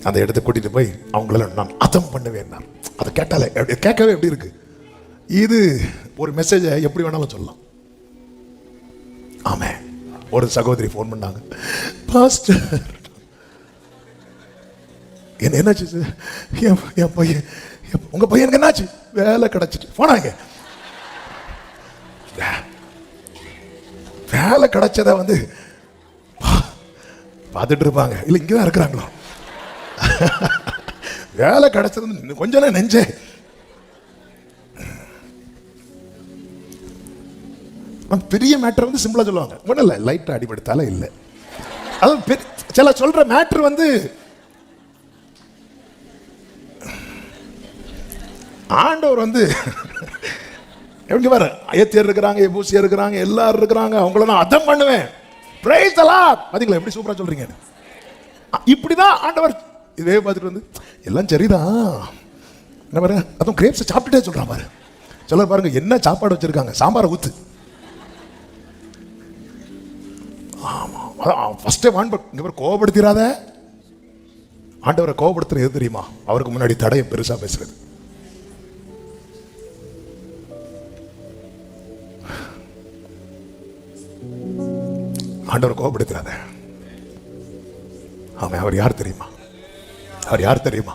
அந்த இடத்துக்கு கூட்டிட்டு போய் அவங்கள நான் அதம் பண்ணுவேன். அதை கேட்டாலே கேட்கவே எப்படி இருக்கு. இது ஒரு மெசேஜை எப்படி வேணாலும் சொல்லலாம். ஆமே, ஒரு சகோதரி ஃபோன் பண்ணாங்க, பாஸ்டர் என்னாச்சு, என் பையன் உங்க பையனுக்கு என்னாச்சு? வேலை கிடைச்சிட்டு போனாங்க. வேலை கிடைச்சத வந்து பார்த்துட்டு இருப்பாங்க. இல்லை இங்கதான் இருக்கிறாங்களோ. வேலை கிடைச்சது கொஞ்ச நேரம் நெஞ்சே பெரிய மேட்டர் வந்து சிம்பிளா சொல்லுவாங்க. ஒன்றும் இல்லை, லைட்டா அடிபடுத்தால இல்லை. அது சில சொல்ற மேட்டர் வந்து ஆண்டவர் வந்து எப்படி வர ஐயத்தியர் இருக்கிறாங்க, எபூசியர் இருக்கிறாங்க, எல்லாரும் இருக்கிறாங்க. அவங்கள நான் அதம் பண்ணுவேன். Praise the Lord. பாத்தீங்களா எப்படி சூப்பரா சொல்றீங்க? இப்படிதான் ஆண்டவர் இதே பார்த்துட்டு வந்து எல்லாம் சரிதான் என்ன பாரு, அதுவும் கிரேப்ஸ் சாப்பிட்டுட்டே சொல்றான் பாரு. சொல்ல பாருங்க என்ன சாப்பாடு வச்சிருக்காங்க, சாம்பாரை ஊத்து. ஆமா ஃபர்ஸ்டே இங்க கோபப்படுத்திடாத. ஆண்டவரை கோபப்படுத்துறது எது தெரியுமா? அவருக்கு முன்னாடி தடையை பெருசா பேசுறது. ஆண்டவர் கோபப்படுத்துறாத. ஆமா அவர் யார் தெரியுமா? அவர் யார் தெரியுமா?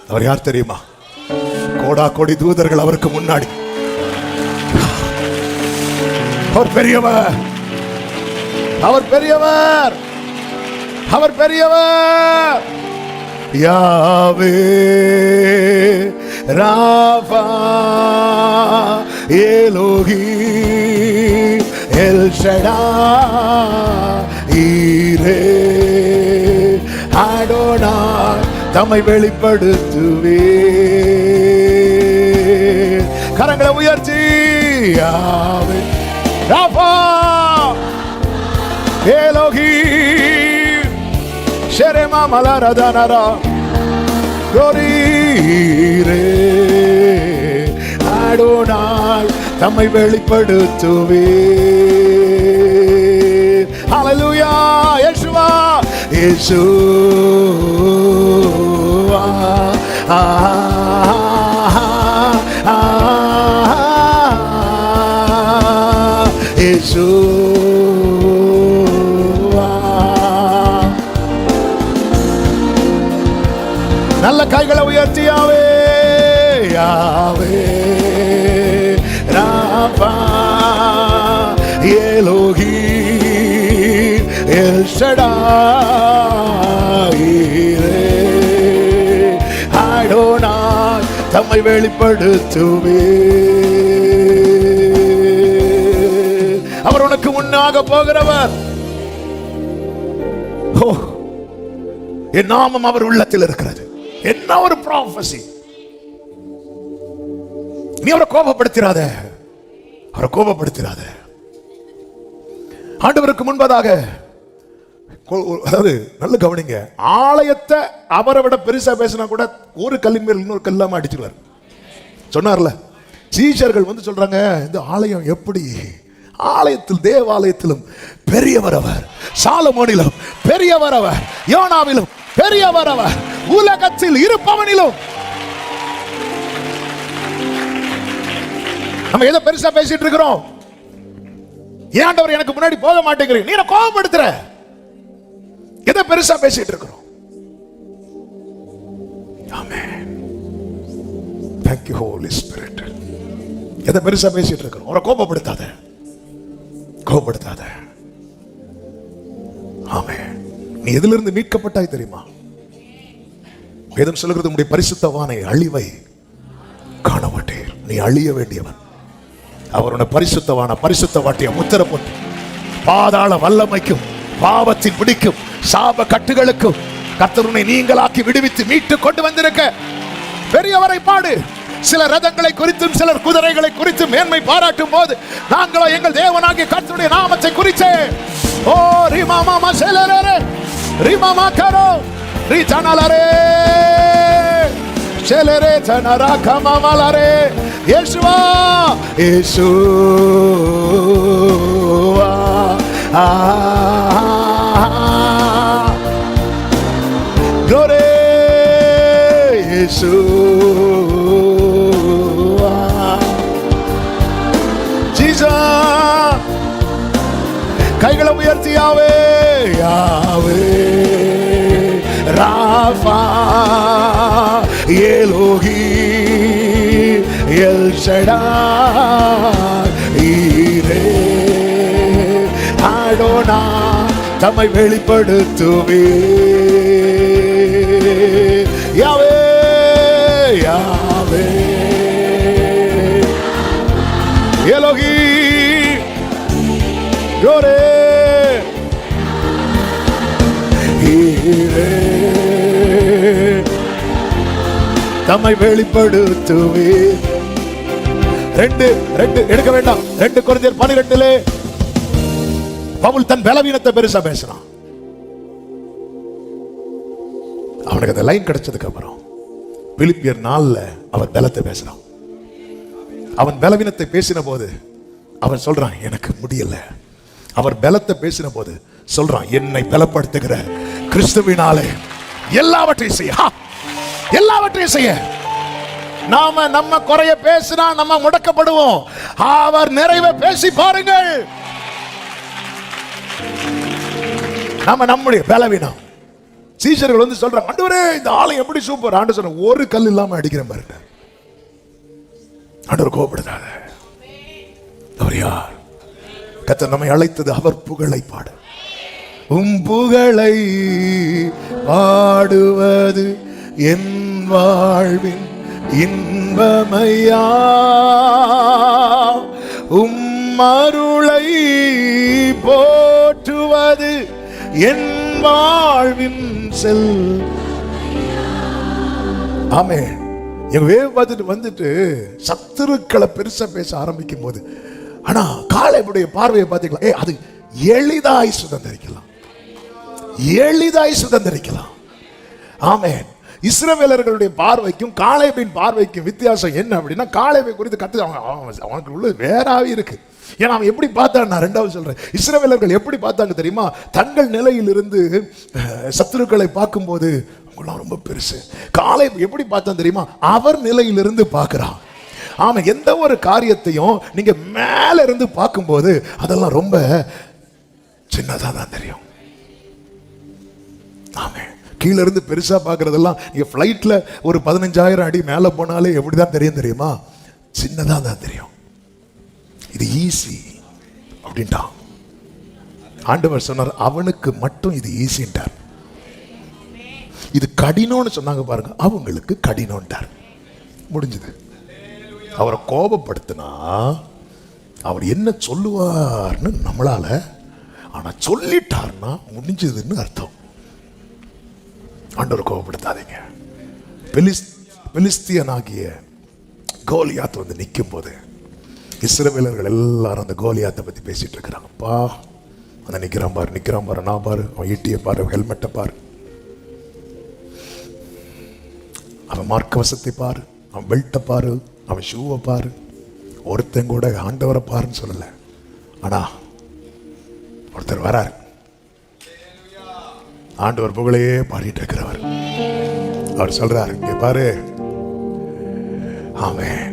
அவர் யார் தெரியுமா? கோடா கோடி தூதர்கள் அவருக்கு முன்னாடி. அவர் பெரியவர், அவர் பெரியவர், அவர் பெரியவர். யாவே ராஃபா எலோஹி எல் ஷடாய் ஈரே அடோனாய் தம்மை வெளிப்படுத்துவே. கரங்களை உயர்த்தி யாவே ராஃபா எலோஹி ஷெரேமா மலரதனரா கோரீரே அடோனாய் தம்மை வெளிப்படுத்துவே. ஹல்லேலூயா. யேசுவா யேசுவா யேசுவா. நல்ல கைகளை உயர்த்தி யாவே யாவே ராபா எலோஹி எல் ஷடாய் அடோனாய் தம்மை வெளிப்படுத்துவே. அவர் உனக்கு முன்னாக போகிறவர். என் நாமம் அவர் உள்ளத்தில் இருக்கிறது. என்ன ஒரு ப்ராஃபஸி. நீ அவரை கோபப்படுத்திராத, அவரை கோபப்படுத்திராத. ஆண்டவருக்கு முன்பதாக அதாவது நல்ல கவனிங்க, ஆலயத்தை அவரை விட பெருசா பேசினா கூட ஒரு கல்லின் மேல் இன்னொரு கல்லாம அடிச்சிருவார். சொன்னார்ல, சீஷர்கள் வந்து சொல்றாங்க இந்த ஆலயம் எப்படி, ஆலயத்தில் தேவாலயத்திலும் பெரியவர் அவர், சாலமோனிலும் பெரியவர் அவர், யோனாவிலும் பெரியவர் அவர், உலகத்தில் இருப்பவனிலும். நம்ம எதை பெருசா பேசிட்டு இருக்கிறோம்? ஏன்டவர் எனக்கு முன்னாடி போக மாட்டேங்கிறீங்க, நீ கோபப்படுத்துற. எதை பெருசா பேசிட்டு இருக்கிறோம்? ஆமென். Thank you Holy Spirit. எதை பெருசா பேசிட்டு இருக்கிறோம்? அவரை கோபப்படுத்தாத, கோபப்படுத்தாத. ஆமென். நீ எதிலிருந்து மீட்கப்பட்டாய் தெரியுமா? வேதம் சொல்லுகிறது, உம்முடைய பரிசுத்தவானை அழிவை காண மாட்டீர். நீ அழிய வேண்டியவன். அவர் உன்னை பரிசுத்தவான பரிசுத்தவாட்டிய முத்திர போட்டு பாதாள வல்லமைக்கும் பாவத்தின் பிடிக்கும் சாப கட்டுகளுக்கும் கர்த்தர் உன்னை நீங்களாக்கி விடுவித்து மீட்டு கொண்டு வந்திருக்க பெரியவரை பாடு. சில ரதங்களை குறித்தும் சிலர் குதிரைகளை குறித்தும் மேன்மை பாராட்டும் போது நாங்களோ எங்கள் தேவனாகிய கர்த்தருடைய நாமத்தை குறித்தே ஓ ரிமாமா மசலரே ரிமாமா கரோ ரிதனலரே செலரே தனரா கமமலரே யேசுவா யேசுவா glory யேசுவா ஜீசஸ். கைகளை உயர்த்தி யாவே யாவே ராஃபா ஏலோகி எல் ஷடாய் ஈரே ஆடோனா தம்மை வெளிப்படுத்துவே யாவே யாவே ஏலோகி யோரே ஈரே தம்மை வெளிப்படுத்துவே. ரெண்டு எடுக்க வேண்டாம். 2 கொரிந்தியர் 12 பவுல் தன் பலவீனத்தை பெருசா பேசுறான். அவனுக்கு அந்த லைன் கிடைச்சதுக்கு அப்புறம் பிலிப்பியர் 4 அவன் பலத்தை பேசுறான். அவன் பலவீனத்தை பேசின போது அவன் சொல்றான் எனக்கு முடியல. அவர் பலத்தை பேசின போது சொல்றான் என்னை பலப்படுத்துகிற கிறிஸ்துவினாலே எல்லாவற்றையும் செய்ய. எல்லாவற்றையும் செய்ய. நாம நம்ம குறைய பேசினா நம்ம முடக்கப்படுவோம். அவர் நிறைவை பேசி பாருங்கள். நாம நம்முடைய பலவீனம். சீஷர்கள் வந்து சொல்றாங்க ஆண்டவரே இந்த ஆளு எப்படி சூப்பர். ஆண்டு சொன்ன ஒரு கல் இல்லாம அடிக்கிற பாருங்க. ஆண்டவர் கோபப்படுத்தாத. அவர் யார்? கர்த்தர் நம்மை அழைத்தது அவர் புகழை பாட. புகழை பாடுவது என் வாழ்வின் இன்பமையா. அருளை போற்றுவது என் வாழ்வின் செல். ஆமே. எங்க வேவ் பார்த்துட்டு வந்துட்டு சத்துருக்களை பெருசா பேச ஆரம்பிக்கும் போது ஆனா காலேபுடைய பார்வையை பார்த்தீங்களா? அது எளிதாய் சுதந்திரிக்கலாம். எளிதாய் சுதந்திரிக்கலாம். ஆமென். இஸ்ரவேலர்களுடைய பார்வைக்கும் காலேபின் பார்வைக்கும் வித்தியாசம் என்ன அப்படின்னா காலேபை குறித்து கத்து அவனுக்கு உள்ள வேறாவே இருக்கு. ஏன்னா அவன் எப்படி பார்த்தான், நான் 2வது சொல்றேன். இஸ்ரவேலர்கள் எப்படி பார்த்தாங்க தெரியுமா? தங்கள் நிலையிலிருந்து சத்துருக்களை பார்க்கும்போது அவங்களாம் ரொம்ப பெருசு. காலேப் எப்படி பார்த்தான் தெரியுமா? அவர் நிலையிலிருந்து பார்க்கிறான். ஆமா, எந்த ஒரு காரியத்தையும் நீங்க மேல இருந்து பார்க்கும்போது அதெல்லாம் ரொம்ப சின்னதா தான் தெரியும். ஆமா, கீழே இருந்து பெருசா பார்க்கறதெல்லாம் நீங்க ஃப்ளைட்ல ஒரு 15,000 அடி மேல போனாலே எப்படிதான் தெரியும் தெரியுமா? சின்னதா தான் தெரியும். இது ஈஸி அப்படின்ட்டான் ஆண்டவர் சொன்னார். அவனுக்கு மட்டும் இது ஈஸின்ட்டார். இது கடினம்னு சொன்னாங்க பாருங்க, அவங்களுக்கு கடினம்ட்டார். முடிஞ்சது. அவரை கோபப்படுத்தினா அவர் என்ன சொல்லுவார்னு நம்மளால, ஆனா சொல்லிட்டார்னா முடிஞ்சதுன்னு அர்த்தம். ஆண்டவர் கோபப்படுத்தாதீங்க. பெலிஸ்தியனாகிய கோலியாத் வந்து நிற்கும் போது இஸ்ரவேலர்கள் எல்லாரும் அந்த கோலியாத்தை பத்தி பேசிட்டு இருக்கிறாங்கப்பா. அந்த நிக்கிறான் பாரு, நான் பாரு, அவன் ஈட்டியை பாரு, ஹெல்மெட்டை பாரு, அவன் மார்க்கவசத்தை பாரு, அவன் பெல்ட்டை பாரு, அவன் ஷூவை பாரு. ஒருத்தன் கூட ஆண்டவரை பாருன்னு சொல்லல. ஆனா ஒருத்தர் வராரு, ஆண்டவர் புகழையே பாடிட்டு இருக்கிறவர். அவர் சொல்றாரு, இங்க பாரு. ஆமென்.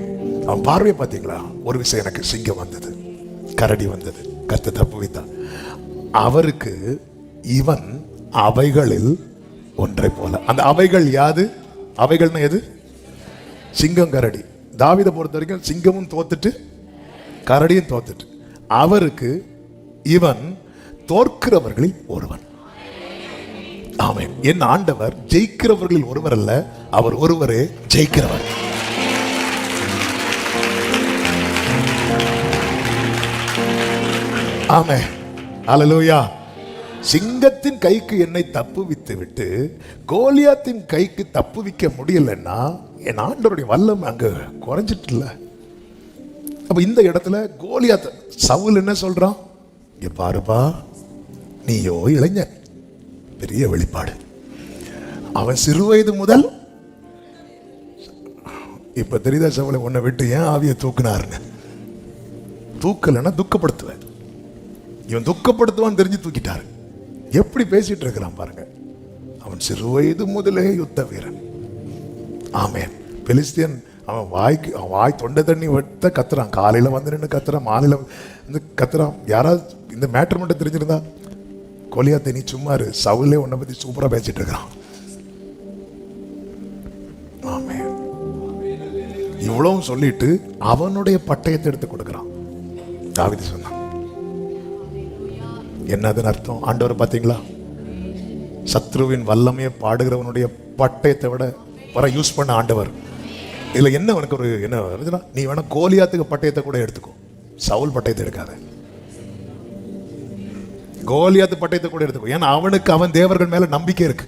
அவன் பார்வையை பார்த்தீங்களா? ஒரு விஷயம், எனக்கு சிங்கம் வந்தது, கரடி வந்தது, கர்த்தர் தப்புவித்தார். அவருக்கு இவன் அவைகளில் ஒன்றை போல. அந்த அவைகள் யாது? அவைகள்னு எது? சிங்கம், கரடி. தாவீதை பொறுத்த வரைக்கும் சிங்கமும் தோத்துட்டு கரடியும் தோத்துட்டு, அவருக்கு இவன் தோற்கிறவர்களில் ஒருவன். ஆமென். என் ஆண்டவர் ஜெயிக்கிறவர்களில் ஒருவர் அல்ல, அவர் ஒருவரே ஜெயிக்கிறவர். ஆமென். அல்லேலூயா. சிங்கத்தின் கைக்கு என்னை தப்புவித்து விட்டு கோலியாத்தின் கைக்கு தப்புவிக்க முடியலன்னா என் ஆண்டவருடைய வல்லமை அங்க குறைஞ்சிட்டு இல்ல. அப்ப இந்த இடத்துல கோலியாத் சவுல் என்ன சொல்றான்? இங்க பாருப்பா, நீயோ இளைஞன். பெரிய வெளிப்பாடு. அவன் சிறுவயது முதல் இப்ப தெரியுதா சவுலை உன்னை விட்டு ஏன் ஆவியை தூக்குனாருன்னு? தூக்கலன்னா துக்கப்படுத்துவேன். இவன் துக்கப்படுத்துவான்னு தெரிஞ்சு தூக்கிட்டாரு. எப்படி பேசிட்டு இருக்கிறான் பாருங்க. அவன் சிறுவயது முதலே யுத்த வீரன். ஆமென். பெலிஸ்தியன் அவன் வாய் தொண்டை தண்ணி வெட்ட கத்துறான். காலையில வந்து நின்று கத்துறான், மாலையில வந்து கத்துறான். யாராவது இந்த மேட்டர் மட்டும் தெரிஞ்சிருந்தா, கோலியாத்தை நீ சும்மா இரு, சவுலே உன்னை பத்தி சூப்பரா பேசிட்டு இருக்கிறான். ஆமென். இவ்வளவும் சொல்லிட்டு அவனுடைய பட்டயத்தை எடுத்து கொடுக்கிறான். தாவீது சொன்னான். என்னதுன்னு அர்த்தம்? ஆண்டவர் பாத்தீங்களா, சத்ருவின் வல்லமையை பாடுகிறவனுடைய பட்டயத்தை விட வர யூஸ் பண்ண ஆண்டவர். இதுல என்ன உனக்கு ஒரு என்ன வருதுன்னா, நீ வேணா கோலியாத்துக்கு பட்டயத்தை கூட எடுத்துக்கோ, சவுல் பட்டயத்தை எடுக்காத. கோலியாத்து பட்டயத்தை கூட எடுத்துக்கோ. ஏன்னா அவனுக்கு அவன் தேவர்கள் மேல நம்பிக்கை இருக்கு.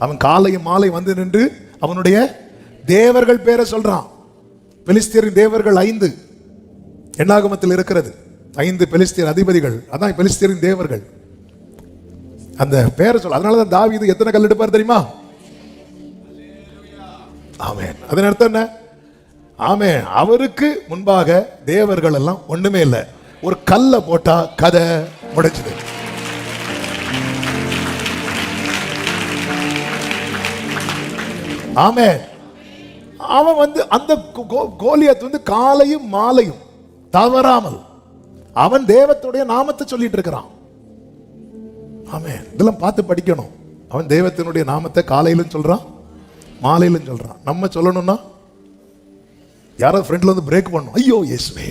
அவன் காலையும் மாலை வந்து நின்று அவனுடைய தேவர்கள் பேரை சொல்றான். பெலிஸ்தியரின் தேவர்கள் 5 எண்ணாகமத்தில் இருக்கிறது. 5 பெலிஸ்தியர் அதிபதிகள், அதான் பெலிஸ்தியரின் தேவர்கள். அந்த பேரை சொல்ல. அதனாலதான் தாவீது எத்தனை கல் எடுப்பார் தெரியுமா? ஆமென். அதன் அர்த்தம் என்ன? ஆமென். அவருக்கு முன்பாக தேவர்கள் எல்லாம் ஒண்ணுமே இல்லை. ஒரு கல்லை போட்டா கதை முடிச்சது. ஆமென். அவன் வந்து அந்த கோலியாத் வந்து காலையும் மாலையும் தவறாமல் அவன் தேவத்துடைய நாமத்தை சொல்லிட்டு இருக்கிறான். ஆமென். இதெல்லாம் பார்த்து படிக்கணும். அவன் தேவத்தினுடைய நாமத்தை காலையிலும் சொல்றான், மாலையிலும் சொல்றான். நம்ம சொல்லணும்னா யாராவது ஃப்ரெண்ட்ல வந்து பிரேக் பண்ணணும், ஐயோ இயேசுவே,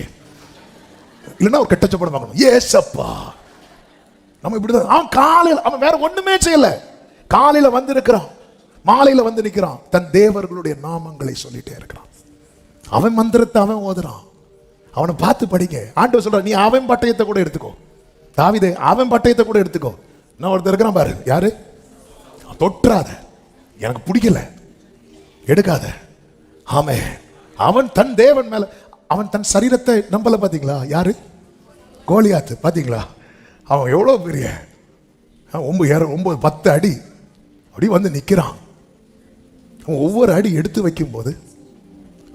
இல்லைன்னா ஒரு கெட்டச்சப்படம் பார்க்கணும், ஏசப்பா. நம்ம இப்படிதான். அவன் காலையில் அவன் வேற ஒண்ணுமே செய்யல. காலையில வந்து இருக்கிறான், மாலையில வந்து நிற்கிறான், தன் தேவர்களுடைய நாமங்களை சொல்லிட்டே இருக்கிறான். அவன் மந்திரத்தை அவன் ஓதுறான். அவனை பார்த்து படிங்க. ஆண்டவர் சொல்றான், நீ அவன் பட்டயத்தை கூட எடுத்துக்கோ. தாவீதே, அவன் பட்டயத்தை கூட எடுத்துக்கோ. நான் ஒருத்தர் இருக்கிறான் பாரு, யாரு? தொற்றாத, எனக்கு பிடிக்கல, எடுக்காத. ஆமே. அவன் தன் தேவன் மேல, அவன் தன் சரீரத்தை நம்பல. பாத்தீங்களா? யாரு? கோலியாத்து. பாத்தீங்களா அவன் எவ்வளவு பெரிய 9 10 அடி அப்படி வந்து நிக்கிறான். அவன் ஒவ்வொரு அடி எடுத்து வைக்கும் போது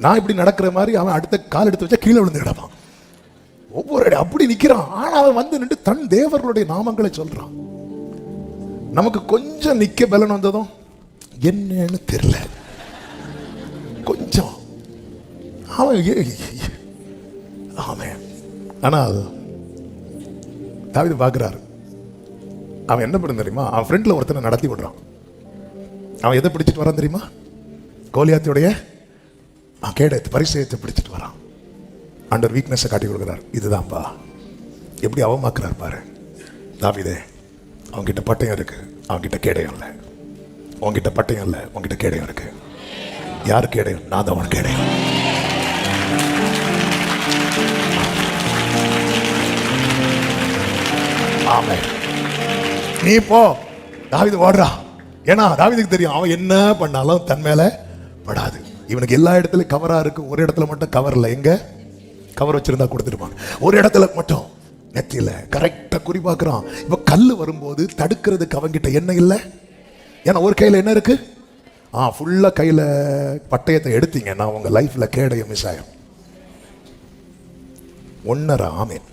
நான் இப்படி நடக்கிற மாதிரி அவன் அடுத்த கால் எடுத்து வச்சா கீழே விழுந்து கிடப்பான். ஒவ்வொரு அடி அப்படி நிக்கிறான். ஆனா அவன் வந்து நின்று தன் தேவர்களுடைய நாமங்களை சொல்றான். நமக்கு கொஞ்சம் நிக்க பலன் வந்ததும் என்னன்னு தெரியல, கொஞ்சம் அவன் ஆமே. ஆனால் தாவீது பார்க்கிறாரு. அவன் என்ன பண்ண தெரியுமா? அவன் ஃப்ரெண்ட்ல ஒருத்தனை நடத்தி விடுறான். அவன் எதை பிடிச்சிட்டு வரான் தெரியுமா? கோலியாத்துடைய கேடயத்தை, பரிசயத்தை பிடிச்சிட்டு வரான். ஆண்டவர் வீக்னஸை காட்டி கொடுக்கிறார். இதுதான்ப்பா, எப்படி அவமாக்குறார் பாரு. தாவீதே, அவன்கிட்ட பட்டயம் இருக்கு, அவன்கிட்ட கேடயம் இல்லை. உன்கிட்ட பட்டயம் இல்லை, உன்கிட்ட கேடயம் இருக்கு. யாரு கேடயம்? நான் தான் அவன் கேடயம். ஆமே. நீ போ. தாவீது ஓடுறா. ஏன்னா தாவீதுக்கு தெரியும், அவன் என்ன பண்ணாலும் தன் மேல படாது. இவனுக்கு எல்லா இடத்துலயும் கவரா இருக்கு, ஒரு இடத்துல மட்டும் கவர் இல்லை. எங்க கவர் வச்சிருந்தா கொடுத்துருப்பாங்க. ஒரு இடத்துல மட்டும் நெத்தியில கரெக்டா குறிப்பாக்குறான். இப்ப கல்லு வரும்போது தடுக்கிறதுக்கு அவங்கிட்ட என்ன இல்லை. ஏன்னா ஒரு கையில என்ன இருக்கு? ஃபுல்லா கையில பட்டயத்தை எடுத்தீங்கன்னா உங்க லைஃப்ல கேடயம் மிஸ் ஆகும். ஒன்னரை. ஆமேன்.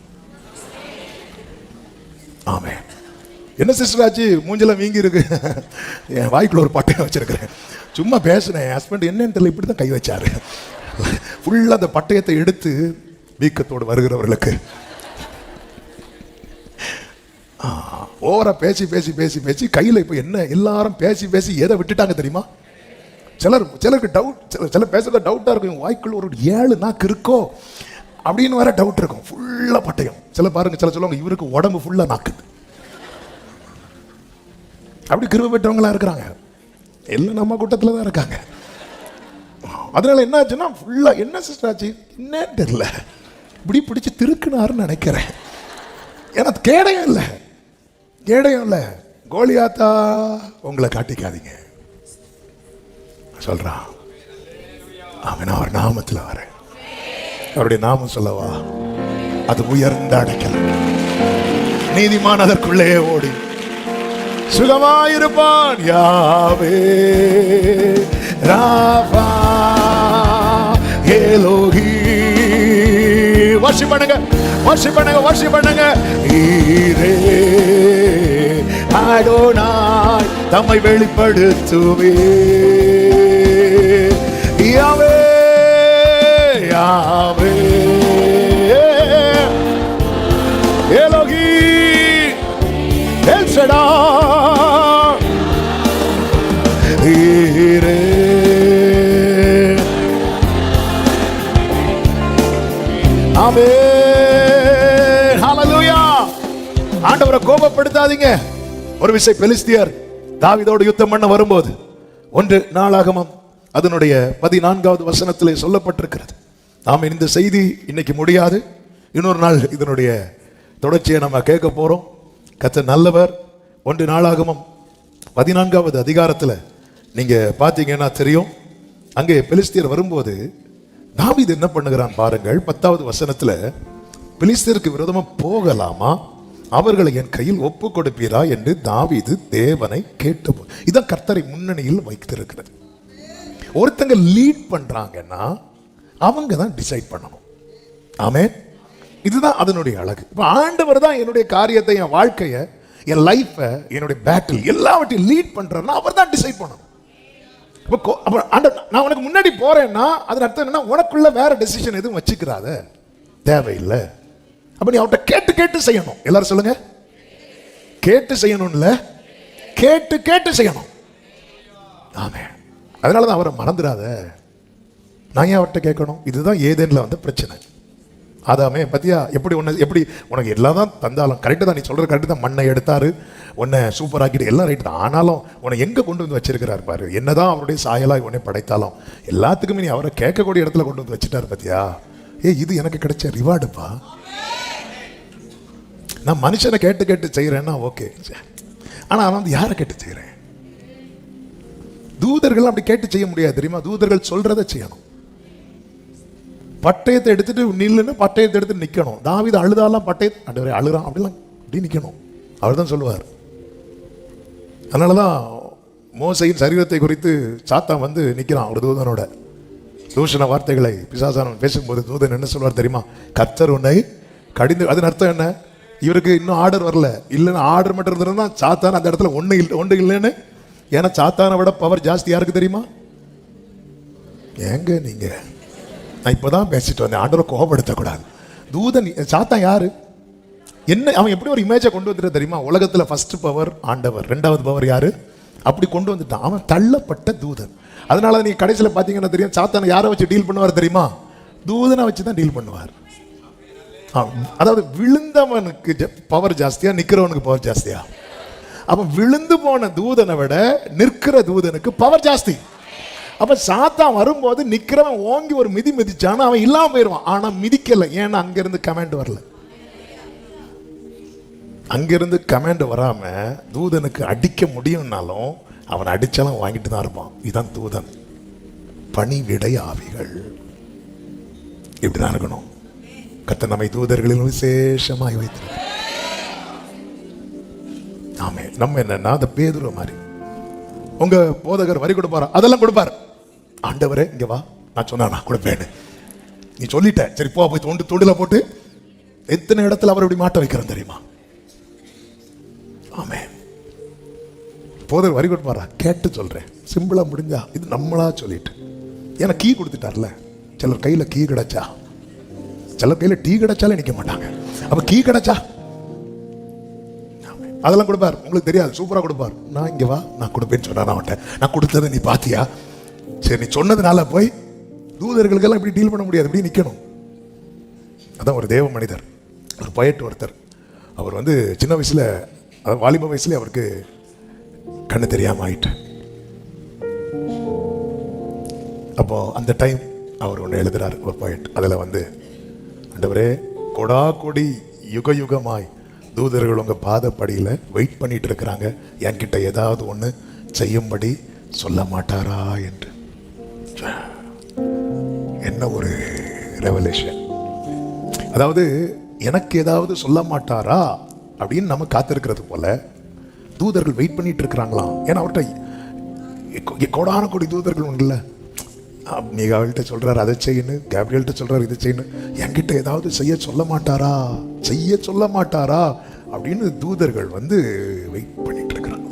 ஆமே. என்ன சிஸ்டர் ஆச்சு, மூஞ்செல்லாம் வீங்கி இருக்கு? என் வாய்க்குள்ள ஒரு பட்டயம் வச்சிருக்கிறேன், சும்மா பேசுனேன். என் ஹஸ்பண்ட் என்னன்னு தெரியல, இப்படி தான் கை வச்சாரு. ஃபுல்லா அந்த பட்டயத்தை எடுத்து வீக்கத்தோடு வருகிறவர்களுக்கு ஓவரா பேசி பேசி பேசி பேசி கையில் இப்போ என்ன எல்லாரும் பேசி பேசி எதை விட்டுட்டாங்க தெரியுமா? சிலருக்கு டவுட், சில பேசுறத டவுட்டாக இருக்கும். வாய்க்குள்ள ஒரு 7 நாக்கு இருக்கோ அப்படின்னு வேற டவுட் இருக்கும். ஃபுல்லாக பட்டயம். சில பாருங்க, சில சொல்லுவாங்க இவருக்கு உடம்பு ஃபுல்லாக நாக்கு. அப்படி கிருபை பெற்றவங்களா இருக்கிறாங்க. எல்லாம் நம்ம கூட்டத்தில் தான் இருக்காங்க. அதனால என்ன ஆச்சுன்னா ஃபுல்லாக என்ன சிஸ்டர் ஆச்சு என்னன்னு தெரியல, இப்படி பிடிச்சி திருக்குனாருன்னு நினைக்கிறேன். ஏன்னா கேடயம் இல்லை, கேடயம் இல்லை. கோலியாத்தா உங்களை காட்டிக்காதீங்க சொல்றான். அவன் அவர் நாமத்தில் வரேன். அவருடைய நாமம் சொல்லவா, அது உயர்ந்த அடைக்கலம். நீதிமான் அதற்குள்ளே ஓடி சுகமாயிருப்பான். யாவே ராபா எலோஹி. வர்ஷிப் பண்ணுங்க, வர்ஷிப் பண்ணுங்க, வர்ஷிப் பண்ணுங்க. ஈரே அடோனாய் தம்மை வெளிப்படுத்துவே. யாவே யாவே எலோஹி எல் ஷடாய். ஈரே பயப்படாதீங்க. ஒரு விஷயம், பெலிஸ்தியர் தாவீதோடு யுத்தம் பண்ண வரும்போது 1 நாளாகமம் அதனுடைய 14வது வசனத்திலே சொல்லப்பட்டிருக்கிறது. நாம் இந்த செய்தி இன்னைக்கு முடியாது, இன்னொரு நாள் இதனுடைய தொடர்ச்சியை நம்ம கேட்க போறோம். கர்த்தர் நல்லவர். 1 நாளாகமம் 14வது அதிகாரத்தில் நீங்க பார்த்தீங்கன்னா தெரியும். அங்கே பெலிஸ்தியர் வரும்போது தாவீது என்ன பண்ணுகிறான் பாருங்கள். 10வது வசனத்துல, பெலிஸ்தியருக்கு விரோதமா போகலாமா, அவர்களை என் கையில் ஒப்பு கொடுப்பீரா என்று தாவீது தேவனை கேட்டு. இதான் கர்த்தரை முன்னணியில் வைத்திருக்கிறது. ஒருத்தங்க லீட் பண்றாங்கன்னா அவங்க தான் டிசைட் பண்ணணும். ஆமென். இதுதான் அதனுடைய அழகு. இப்ப ஆண்டவர் தான் என்னுடைய காரியத்தை, என் வாழ்க்கையை, என் லைஃபை, என்னுடைய பேட்டில் எல்லாவற்றையும் லீட் பண்றாருன்னா அவர் தான் டிசைட் பண்ணணும். நான் உனக்கு முன்னாடி போறேன்னா அதன் அர்த்தம் என்னன்னா, உனக்குள்ள வேற டெசிஷன் எதுவும் வச்சுக்கிறாத, தேவையில்லை. அப்ப நீ அவர்கிட்ட கேட்டு கேட்டு செய்யணும். எல்லாரும் சொல்லுங்க, கேட்டு செய்யணும்ல, கேட்டு கேட்டு செய்யணும். ஆமே. அதனாலதான் அவரை மறந்துடாத. நான் ஏன் அவர்கிட்ட கேட்கணும்? இதுதான் ஏதேன்ல வந்த பிரச்சனை. அதாமே பத்தியா, எப்படி உனக்கு எல்லாம் தான் தந்தாலும் கரெக்டு தான், நீ சொல்ற கரெக்டு தான். மண்ணை எடுத்தாரு, உன்னை சூப்பர் ஆக்கிட்டு எல்லாம் ரைட்டு தான். ஆனாலும் உன்னை எங்க கொண்டு வந்து வச்சிருக்கிறாரு பாரு. என்னதான் அவருடைய சாயலாய் உன்னை படைத்தாலும் எல்லாத்துக்குமே நீ அவரை கேட்கக்கூடிய இடத்துல கொண்டு வந்து வச்சுட்டாரு பத்தியா. இது எனக்கு கிடைச்ச ரிவார்டுப்பா. நான் மனுஷனை கேட்டு கேட்டு செய்யறேன்னா ஓகே, ஆனா அவன் வந்து யாரை கேட்டு செய்யறேன்? தூதர்கள் அப்படி கேட்டு செய்ய முடியாது தெரியுமா? தூதர்கள் சொல்றதை செய்யணும். பட்டயத்தை எடுத்துட்டு நில்லுன்னு பட்டயத்தை எடுத்து நிக்கணும். தாவீது அழுதாலாம் பட்டயத்தை அழுறான் அப்படிலாம் அப்படி நிக்கணும். அவர் தான் சொல்லுவார். அதனாலதான் மோசையின் சரீரத்தை குறித்து சாத்தான் வந்து நிக்கிறான் ஒரு தூதனோட. தூஷண வார்த்தைகளை பிசாசானம் பேசும்போது தூதன் என்ன சொல்வார் தெரியுமா? கர்த்தர் உன்னை கடிந்து. அதன் அர்த்தம் என்ன? இவருக்கு இன்னும் ஆர்டர் வரல. இல்லைன்னா ஆர்டர் மட்டும் இருந்ததுன்னா சாத்தான் அந்த இடத்துல ஒன்று இல்லைன்னு. ஏன்னா சாத்தானை விட பவர் ஜாஸ்தி யாருக்கு தெரியுமா? ஏங்க நீங்க, நான் இப்பதான் பேசிட்டு வந்தேன், ஆண்டவரை கோபப்படுத்தக்கூடாது. தூதன் சாத்தான் யாரு? என்ன அவன் எப்படி ஒரு இமேஜை கொண்டு வந்துட்டு தெரியுமா? உலகத்துல ஃபர்ஸ்ட் பவர் ஆண்டவர், 2வது பவர் யாரு? அப்படி கொண்டு வந்துட்டான். அவன் தள்ளப்பட்ட தூதன். அதனால நீ கடைசியில் பார்த்தீங்கன்னா தெரியும், சாத்தானை யாரை வச்சு டீல் பண்ணுவார் தெரியுமா? தூதனை வச்சு தான் டீல் பண்ணுவார். அதாவது விழுந்தவனுக்கு பவர் ஜாஸ்தியா, நிக்கிறவனுக்கு பவர் ஜாஸ்தியா? அப்ப விழுந்து போன தூதனை விட நிற்கிற தூதனுக்கு பவர் ஜாஸ்தி. அப்ப சாத்தான் வரும்போது நிக்கிறவன் ஓங்கி ஒரு மிதி மிதிச்சானா அவன் இல்லாம போயிடுவான். ஆனா மிதிக்கல. ஏன்னா அங்கிருந்து கமாண்ட் வரல. அங்கிருந்து கமாண்ட் வராம தூதனுக்கு அடிக்க முடியும்னாலும் அவன் அடிச்சாலும் வாங்கிட்டு தான் இருப்பான். இதுதான் தூதன். பணிவிடை ஆவிகள் இப்படிதான் இருக்கணும். கர்த்தர் நம்மை தூதர்களில் விசேஷமாய் வைத்திருக்கிறார். ஆமே. நம்ம என்னன்னா அந்த பேதுரு மாதிரி, உங்க போதகர் வரி கொடுப்பாரா? அதெல்லாம் கொடுப்பார். ஆண்டவரே இங்க வா, நான் சொன்னா நான் கொடுப்பேன்னு நீ சொல்லிட்ட, சரி போ, போய் தூண்டில போட்டு எத்தனை இடத்துல அவர் இப்படி மாட்ட வைக்கிறேன் தெரியுமா? ஆமே. போதகர் வரி கொடுப்பாரா? கேட்டு சொல்றேன், சிம்பிளா முடிஞ்சா. இது நம்மளா சொல்லிட்டு, ஏன்னா கீ கொடுத்துட்டார்ல. சிலர் கையில கீ கிடைச்சா, சிலர் கையில டீ கிடைச்சாலே நிக்க மாட்டாங்க. அப்ப கீ கிடைச்சா அதெல்லாம் கொடுப்பார். உங்களுக்கு தெரியாது, சூப்பரா கொடுப்பார். நான் இங்க வா, நான் கொடுப்பேன்னு சொன்னா அவன்கிட்ட, நான் கொடுத்ததை நீ பாத்தியா? சரி, நீ சொன்னதுனால போய் தூதர்களுக்கெல்லாம் இப்படி டீல் பண்ண முடியாது, இப்படி நிக்கணும். அதான் ஒரு தேவ மனிதர், ஒரு பயட்டு ஒருத்தர். அவர் வந்து சின்ன வயசுல, வாலிப வயசுல அவருக்கு கண்ணு தெரியாம ஆயிட்டு. அப்போ அந்த டைம் அவர் ஒன்று எழுதுறாரு, ஒரு பாயிண்ட். அதில் வந்து, ஆண்டவரே கொடா கொடி யுக யுகமாய் தூதர்கள் உங்க பாதப்படியில் வெயிட் பண்ணிட்டு இருக்கிறாங்க, என்கிட்ட ஏதாவது ஒன்று செய்யும்படி சொல்ல மாட்டாரா என்று. என்ன ஒரு ரெவலேஷன்! அதாவது எனக்கு ஏதாவது சொல்ல மாட்டாரா அப்படின்னு நம்ம காத்திருக்கிறது போல தூதர்கள் வெயிட் பண்ணிட்டு இருக்கிறாங்களாம். ஏன்னா அவர்கிட்ட கோடான கோடி தூதர்கள் உண்டுல்ல. மீகாவில்கிட்ட சொல்றாரு அதை செய்யணும், கேப்ரியல்கிட்ட சொல்றாரு இதை செய்யணும், என்கிட்ட ஏதாவது செய்ய சொல்ல மாட்டாரா அப்படின்னு தூதர்கள் வந்து வெயிட் பண்ணிட்டு இருக்கிறாங்க.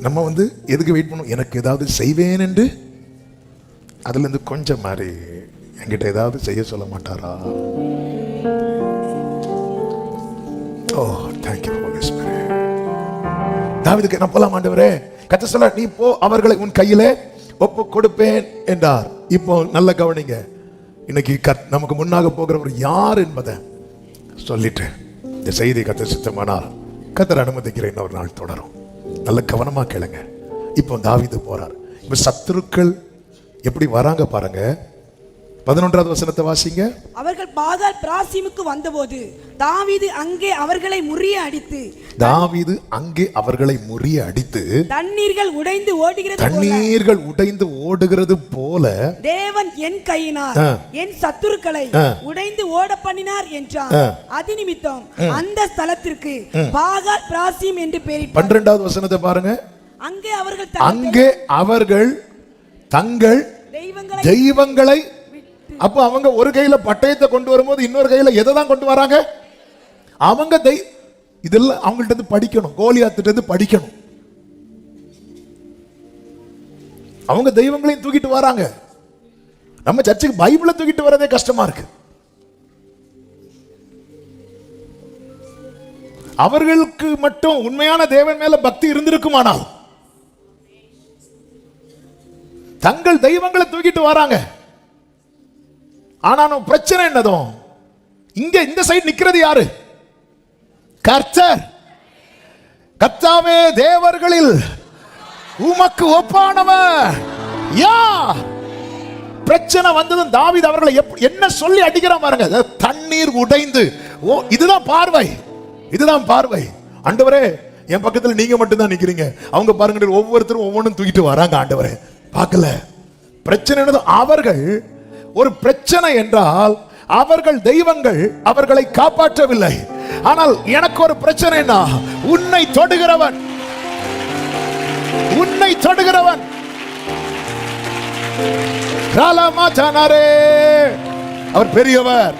நம்ம வந்து எதுக்கு வெயிட் பண்ணும்? எனக்கு ஏதாவது செய்வேன் என்று. அதுல இருந்து கொஞ்சம் மாதிரி, என்கிட்ட ஏதாவது செய்ய சொல்ல மாட்டாரா? ஓ தேங்க்யூ ஹோலி ஸ்பிரிட். தாவீதுக்கு நான் போலாம் ஆண்டவரே, கர்த்தர் சொல்ல நீ போ, அவர்களை உன் கையிலே ஒப்பு கொடுப்பேன் என்றார். இப்போ நல்ல கவனிங்க, இன்னைக்கு நமக்கு முன்னாக போகிறவர் யார் என்பதை சொல்லிட்டு இந்த செய்தி கர்த்தர் சித்தமானால் கர்த்தர் அனுமதிக்கிற இன்னொரு நாள் தொடரும். நல்ல கவனமா கேளுங்க. இப்போ தாவீது போறார். இப்ப சத்துருக்கள் எப்படி வராங்க பாருங்க. 11வது வசனத்தை வாசிங்க. அவர்கள் பாகால் பிராசீமுக்கு வந்தபோது தாவீது அங்கே அவர்களை முறிய அடித்து தண்ணீர்கள் உடைந்து ஓடுகிறது போல தேவன் என் கையினால் என் சத்துருக்களை உடைந்து ஓட பண்ணினார் என்றார். அது நிமித்தம் அந்த ஸ்தலத்திற்கு பாகால் பிராசீம் என்று பெயரிட்டார். 12வது வசனத்தை பாருங்க. அங்கே அவர்கள் தங்கள் தெய்வங்களை, அப்ப அவங்க ஒரு கையில பட்டயத்தை கொண்டு வரும்போது இன்னொரு கையில எதை தான் கொண்டு வராங்க? அவங்க இதெல்லாம் அவங்கள்ட்ட படிக்கணும். கோலியாத்திட்ட படிக்கணும். அவங்க தெய்வங்களையும் தூக்கிட்டு வராங்க. நம்ம சர்ச்சுக்கு பைபிளை தூக்கிட்டு வரதே கஷ்டமா இருக்கு. அவர்களுக்கு மட்டும் உண்மையான தேவன் மேல பக்தி இருந்திருக்குமானால் தங்கள் தெய்வங்களை தூக்கிட்டு வராங்க. ஆனா பிரச்சனை என்னதும் இங்க இந்த சைடு நிக்கிறது யாரு? கர்த்தர். கர்த்தாவே தேவர்களில் உமக்கு ஒப்பானவர் யார்? பிரச்சனை வந்ததும் தாவீது அவர்களை என்ன சொல்லி அடிக்கிறான் பாருங்க. தண்ணீர் உடைந்து. இதுதான் பார்வை, இதுதான் பார்வை. ஆண்டவரே என் பக்கத்துல நீங்க மட்டும் தான் நிக்கிறீங்க. அவங்க பாருங்க ஒவ்வொருத்தரும் ஒவ்வொன்றும் தூக்கிட்டு வராங்க. ஆண்டவரே பார்க்கல. பிரச்சனை என்னது? அவர்கள் ஒரு பிரச்சனை என்றால் அவர்கள் தெய்வங்கள் அவர்களை காப்பாற்றவில்லை. ஆனால் எனக்கு ஒரு பிரச்சனைனா உன்னை தொடுகிறவன், உன்னை தொடுகிறவன் அவர் பெரியவர்,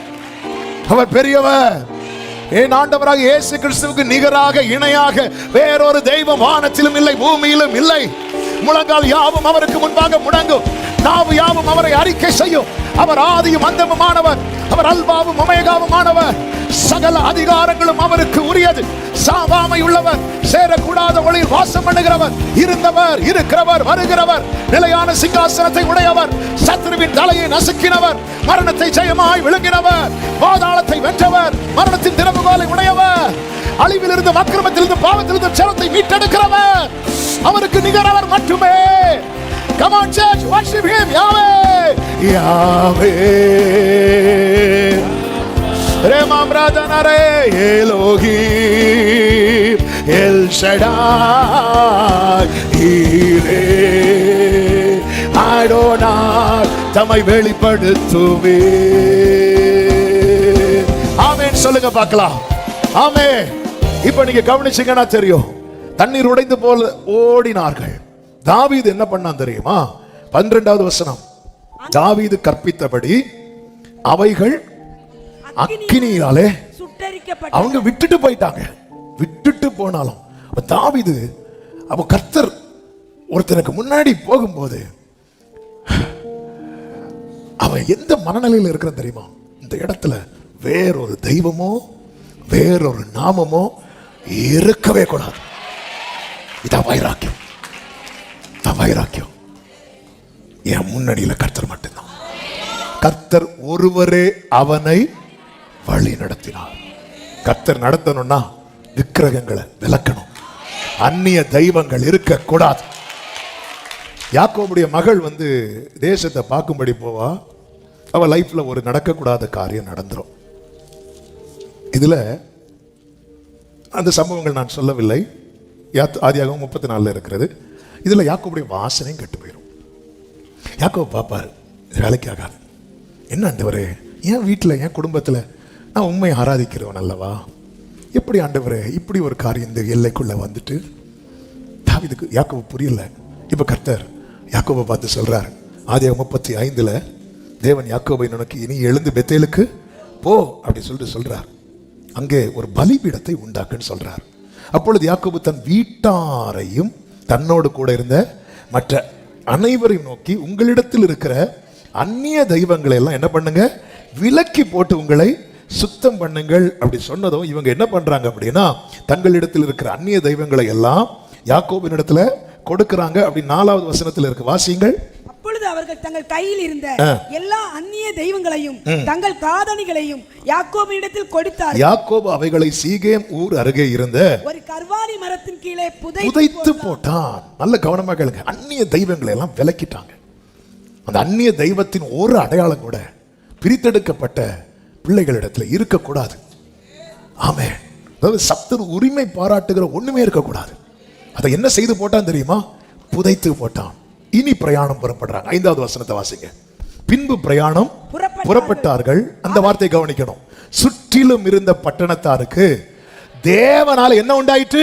அவர் பெரியவர். என் ஆண்டவராக இயேசு கிறிஸ்துவுக்கு நிகராக இணையாக வேறொரு தெய்வம் வானத்திலும் இல்லை, பூமியிலும் இல்லை. முழங்கால் யாவும் அவருக்கு முன்பாக முடங்கும், நாவு யாவும் அவரை அறிக்கை செய்யும். அவர் ஆதியும் அந்தமுமானவர், அவர் அல்பாவும் ஒமேகாவுமானவர். சகல அதிகாரங்களும் அவருக்கு உரியது. சாவாமை உள்ளவர், சேரக்கூடாத ஒளியில் வாசம் பண்ணுகிறவர், இருந்தவர், இருக்கிறவர், வருகிறவர், நிலையான சிங்காசனத்தை உடையவர், சத்ருவின் தலையை நசுக்கினவர், மரணத்தை ஜெயமாய் விழுங்கினவர், பாதாளத்தை வென்றவர், மரணத்தின் திறவுகோலை உடையவர், அழிவிலிருந்து அக்கிரமத்திலிருந்து பாவத்திலிருந்து ஜனத்தை மீட்டெடுக்கிறவர். அவருக்கு நிகரவர் மட்டுமே. Come on church, worship him. Yahweh, Yahweh. Remam Radhanare Elohim El Shaddai Ire Adonai தம்மை வெளிப்படுத்துவே. ஆமென் சொல்லுங்க பார்க்கலாம். ஆமென். இப்போ நீங்க கவனிச்சீங்கன்னா தெரியும். தண்ணீர் உடைந்து போல ஓடினார்கள். தாவீது என்ன பண்ணான் தெரியுமா? 12வது வசனம். தாவீது கற்பித்தபடி அவைகள் அக்கினியாலே அவங்க விட்டுட்டு போயிட்டாங்க. விட்டுட்டு போனாலும் தாவீது அப்ப கர்த்தர் ஒருத்தனுக்கு முன்னாடி போகும்போது அவன் எந்த மனநிலையில் இருக்கிறான் தெரியுமா? இந்த இடத்துல வேறொரு தெய்வமோ வேறொரு நாமமோ இருக்கவே கூடாது. இதான் வைராக்கியம். வைராக்கியம். என் முன்னணியில கர்த்தர் மட்டும்தான். கர்த்தர் ஒருவரே அவனை வழி நடத்தினார். கர்த்தர் நடத்தணும்னா விக்கிரகங்களை விலக்கணும், அந்நிய தெய்வங்கள் இருக்க கூடாது. யாக்கோபுடைய மகள் தேசத்தை பார்க்கும்படி போவா. அவ லைஃப்ல ஒரு நடக்கக்கூடாத காரியம் நடந்துரும். இதுல அந்த சம்பவங்கள் நான் சொல்லவில்லை. ஆதியாகமம் 34 இருக்கிறது. இதுல யாக்கோபுடைய வாசனையும் கெட்டு போயிடும். யாக்கோபு பாப்பாரு, வேலைக்கு ஆகாது. என்ன ஆண்டவரே, என் வீட்டில் என் குடும்பத்தில் நான் உண்மையை ஆராதிக்கிறவன் அல்லவா, எப்படி ஆண்டவரே இப்படி ஒரு காரியம் இந்த எல்லைக்குள்ள வந்துட்டு? தாவீதுக்கு யாக்கோபு புரியல. இப்ப கர்த்தர் யாக்கோபை பார்த்து சொல்றார். ஆதியாகமம் 35 தேவன் யாக்கோபை உனக்கு இனி எழுந்து பெத்தேலுக்கு போ அப்படி சொல்லிட்டு சொல்றார். அங்கே ஒரு பலிபீடத்தை உண்டாக்குன்னு சொல்றார். அப்பொழுது யாக்கோபு தன் வீட்டாரையும் தன்னோடு கூட இருந்த மற்ற அனைவரையும் நோக்கி, உங்களிடத்தில் இருக்கிற அந்நிய தெய்வங்களை எல்லாம் என்ன பண்ணுங்க, விலக்கி போட்டு உங்களை சுத்தம் பண்ணுங்கள் அப்படி சொன்னதும் இவங்க என்ன பண்றாங்க அப்படின்னா, தங்களிடத்தில் இருக்கிற அந்நிய தெய்வங்களை எல்லாம் யாக்கோபின் இடத்துல கொடுக்கறாங்க. அப்படி 4வது வசனத்தில் இருக்கு, வாசியுங்கள். அப்பொழுது அவர்கள் தங்கள் கையில் இருந்த எல்லா அந்நிய தெய்வங்களையும் தங்கள் காதணிகளையும் யாக்கோபினிடத்தில் கொடுத்தார். யாக்கோபு அவைகளை சீகேம் ஊர் அருகே இருந்த ஒரு கர்வாலி மரத்தின் கீழே புதைத்து போட்டான். நல்ல கவனமா கேளுங்க. அந்நிய தெய்வங்களை எல்லாம் விலக்கிட்டாங்க. அந்த அந்நிய தெய்வத்தின் ஒரு அடையாளம் கூட பிரித்தெடுக்கப்பட்ட பிள்ளைகளிடத்துல இருக்கக்கூடாது. ஆமென். அதாவது சத்துரு உரிமை பாராட்டுகிற ஒண்ணுமே இருக்கக்கூடாது. அதை என்ன செய்து போட்டான் தெரியுமா? புதைத்து போட்டான். இனி பிரயாணம் புறப்படுறாங்க. 5வது வசனத்தை வாசிங்க. பின்பு பிரயாணம் புறப்பட்டார்கள். அந்த வார்த்தையை கவனிக்கணும். சுற்றிலும் இருந்த பட்டணத்தாருக்கு தேவனால என்ன உண்டாயிற்று?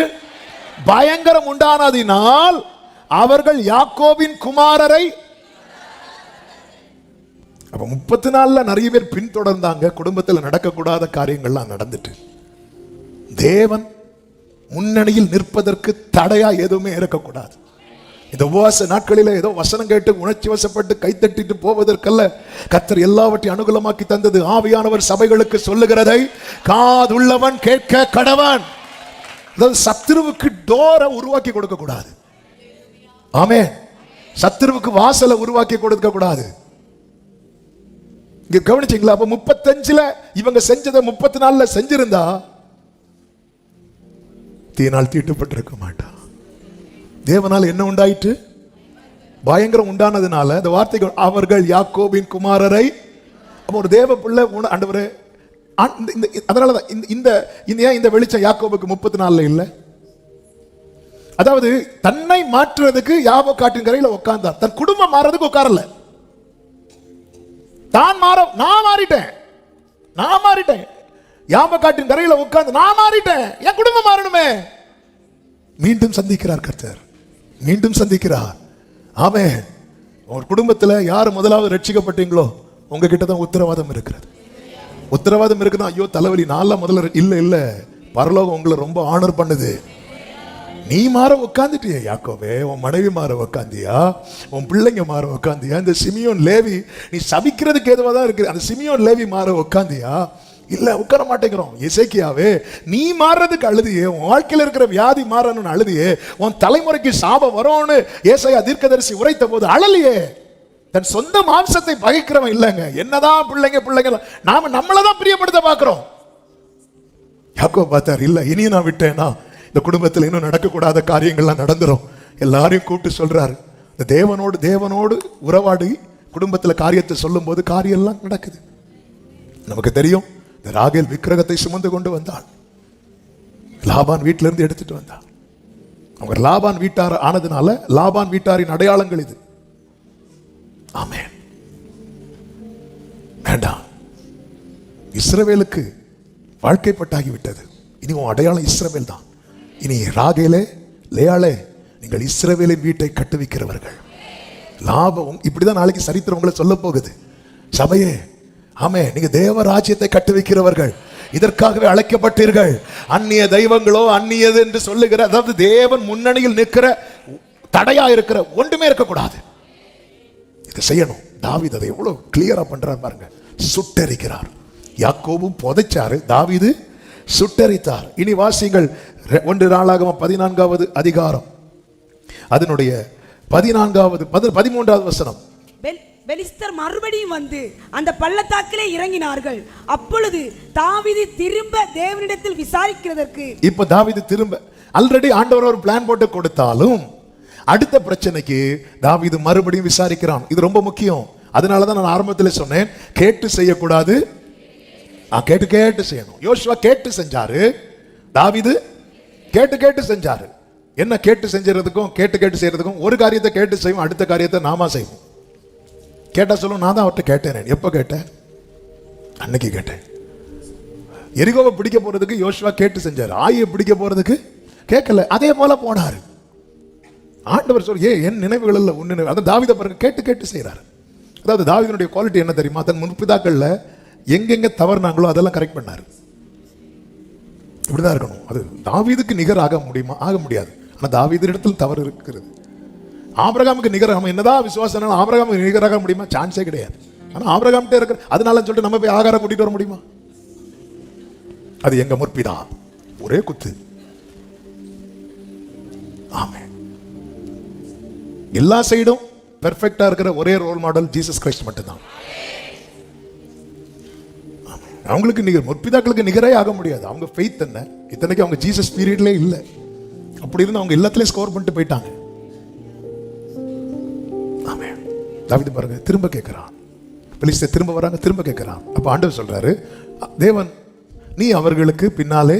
பயங்கரம் உண்டானதினால் அவர்கள் யாக்கோபின் குமாரரை. அப்ப 30 நாள்ல நிறைய பேர் பின்தொடர்ந்தாங்க. குடும்பத்தில் நடக்கக்கூடாத காரியங்கள்லாம் நடந்துட்டு தேவன் முன்னணியில் நிற்பதற்கு தடையா எதுவுமே இருக்கக்கூடாது. இந்த உபவாச நாட்களில ஏதோ வசனம் கேட்டு உணர்ச்சி வசப்பட்டு கைத்தட்டிட்டு போவதற்கல்ல. கர்த்தர் எல்லாவற்றையும் அனுகூலமாக்கி தந்தது. ஆவியானவர் சபைகளுக்கு சொல்லுகிறதை காதுள்ளவன் கேட்க கடவன். சத்துருவுக்கு டோரை உருவாக்கி கொடுக்க கூடாது. ஆமென். சத்துருவுக்கு வாசலை உருவாக்கி கொடுக்க கூடாது. இங்க கவனிச்சீங்களா? அப்ப 35ல இவங்க செஞ்சதை 34ல செஞ்சிருந்தா தீனால் தீட்டுப்பட்டிருக்க மாட்டான். தேவனால் என்ன உண்டாயிற்று? பயங்கரம் உண்டானதுனால இந்த வார்த்தை அவர்கள் யாக்கோபின் குமாரரை. ஒரு தேவ பிள்ளை ஆண்டவரே, அதனாலதான் இந்த வெளிச்சம் யாக்கோபுக்கு 34ல இல்ல. அதாவது தன்னை மாற்றுறதுக்கு யாபோ காட்டின் கரையில உட்கார்ந்தார். தன் குடும்பம் மாறதுக்கு உட்காரல. தான் நான் மாறிட்டேன். யாபோ காட்டின் கரையில உட்கார்ந்து நான் மாறிட்டேன், என் குடும்பம் மாறணுமே. மீண்டும் சந்திக்கிறார் கர்த்தர். மீண்டும் சந்திக்கிறார். ஆமென். ஒரு குடும்பத்தில் யார் முதலாவது ரட்சிக்கப்பட்டீங்களோ உங்ககிட்ட தான் உத்தரவாதம் இருக்கிறது. உத்தரவாதம் இருக்குன்னா ஐயோ தலைவலி நான்லாம் முதல்ல இல்ல. பரலோகம் உங்களை ரொம்ப ஆனர் பண்ணுது. நீ மாற உட்காந்துட்டியா யாக்கோவே? உன் மனைவி மாற உட்காந்தியா? உன் பிள்ளைங்க மாற உட்காந்தியா? இந்த சிமியோன் லேவி நீ சபிக்கிறதுக்கு ஏதுவா தான் இருக்கு. அந்த சிமியோன் லேவி மாற உட்காந்தியா? இல்ல, உட்கார மாட்டேங்கிறோம். எசேக்கியாவே நீ மாறுறதுக்கு அழுதியே, உன் வாழ்க்கையில் இருக்கிற வியாதி மாறணும்னு அழுதியே, உன் தலைமுறைக்கு சாபம் வரும்னு ஏசாயா தீர்க்கதரிசி உரைத்த போது அழலியே. தன் சொந்த மாம்சத்தை பகைக்கிறவன் இல்லைங்க. என்னதான் பிள்ளைங்க நாம நம்மளதான் பிரியப்படுத்த பாக்குறோம். யாக்கோபு பார்த்தார், இல்ல இனி நான் விட்டேன்னா இந்த குடும்பத்தில் இன்னும் நடக்கக்கூடாத காரியங்கள்லாம் நடந்துரும். எல்லாரையும் கூப்பிட்டு சொல்றாரு. இந்த தேவனோடு உறவாடி குடும்பத்தில் காரியத்தை சொல்லும் போது காரியம் எல்லாம் நடக்குது. நமக்கு தெரியும், ராகேல் விக்கிரகத்தை சுமந்து கொண்டு வந்தாள். லாபான் வீட்டிலிருந்து எடுத்துட்டு வந்தாள். அவங்க லாபான் வீட்டார் ஆனதுனால லாபான் வீட்டாரின் அடையாளங்கள் இது. ஆமென். வேண்டாம், இஸ்ரவேலுக்கு வாழ்க்கைப்பட்டாகிவிட்டது. இனி உன் அடையாளம் இஸ்ரவேல் தான். இனி ராகேலே லேயாளே நீங்கள் இஸ்ரவேலின் வீட்டை கட்டுவிக்கிறவர்கள். லாபம் இப்படிதான் நாளைக்கு சரித்திரம் உங்களை சொல்ல போகுது. சபையே, ஆமே, நீங்க தேவ ராஜ்யத்தை கட்டு வைக்கிறவர்கள். இதற்காகவே அழைக்கப்பட்டீர்கள். அந்நிய தெய்வங்களோ அந்நியது என்று சொல்லுகிற, அதாவது தேவன் முன்னணியில் நிற்கிற தடையா இருக்கிற ஒன்றுமே இருக்கக்கூடாது. இதை செய்யணும். தாவீது அதை எவ்வளவு கிளியரா பண்றார் பாருங்க. சுட்டரிக்கிறார். யாக்கோபும் புதைச்சாரு, தாவீது சுட்டரித்தார். இனி வாசிங்கள் 1 நாளாகமம் 14வது அதிகாரம் அதனுடைய 13வது வசனம். பெலிஸ்தர் மறுபடியும் வந்து அந்த பள்ளத்தாக்கிலே இறங்கினார்கள். அப்பொழுது தாவீது திரும்ப தேவனிடத்தில் விசாரிக்கிறதற்கு. இப்ப தாவீது திரும்ப, ஆல்ரெடி ஆண்டவர் ஒரு பிளான் போட்டு கொடுத்தாலும் அடுத்த பிரச்சனைக்கு தாவீது மறுபடியும் விசாரிக்கிறான். இது ரொம்ப முக்கியம். அதனாலதான் நான் ஆரம்பத்தில் சொன்னேன், கேட்டு செய்யக்கூடாது, கேட்டு செய்யணும். யோசுவா கேட்டு செஞ்சாரு, தாவீது கேட்டு செஞ்சாரு. என்ன கேட்டு செஞ்சறதுக்கும் கேட்டு செய்யறதுக்கும்? ஒரு காரியத்தை கேட்டு செய்வோம், அடுத்த காரியத்தை நாம செய்வோம். கேட்டா சொல்லும், நான் தான் அவர்கிட்ட கேட்டேன். எப்ப கேட்டேன்? அன்னைக்கு கேட்டேன். எரிகோவை பிடிக்க போறதுக்கு யோசுவா கேட்டு செஞ்சாரு. ஆயை பிடிக்க போறதுக்கு கேட்கல. அதே போல போனாரு. ஆண்டவர் சொல்ல, என் நினைவுகள் இல்ல உன் நினைவு. அதான் தாவீதை பாருங்க, கேட்டு செய்யறாரு. அதாவது தாவீதுடைய குவாலிட்டி என்ன தெரியுமா? தன் முற்பிதாக்கள்ல எங்கெங்க தவறுனாங்களோ அதெல்லாம் கரெக்ட் பண்ணாரு. இப்படிதான் இருக்கணும். அது தாவீதுக்கு நிகர் ஆக முடியுமா? ஆக முடியாது. ஆனா தாவீது இடத்துல தவறு இருக்கிறது. ஆபிரகாமுக்கு நிகராக, என்னதான் விசுவாசம், ஆபிரகாமுக்கு நிகராக முடியுமா? சான்ஸே கிடையாது. ஆனா ஆபிரகாம்கிட்ட இருக்கிற, அதனால சொல்லிட்டு நம்ம போய் ஆகாரம் கூட்டிட்டு வர முடியுமா? அது எங்க முற்பிதா, ஒரே குத்து. ஆமென். எல்லா சைடும் பெர்ஃபெக்டா இருக்கிற ஒரே ரோல் மாடல் ஜீசஸ் கிரைஸ்ட் மட்டும்தான். அவங்களுக்கு நிகர் முற்பிதாக்களுக்கு நிகரே ஆக முடியாது. அவங்க ஃபெய்த் என்ன, இத்தனைக்கு அவங்க ஜீசஸ் பீரியட்ல இல்லை. அப்படி இருந்து அவங்க எல்லாத்துலயும் ஸ்கோர் பண்ணிட்டு போயிட்டாங்க. ஆமென். தாவீது பாருங்க திரும்ப கேட்கிறான், பெலிஸ்தர் திரும்ப வராங்க, திரும்ப கேட்கிறான். அப்ப ஆண்டவர் சொல்றாரு, தேவன் நீ அவர்களுக்கு பின்னாலே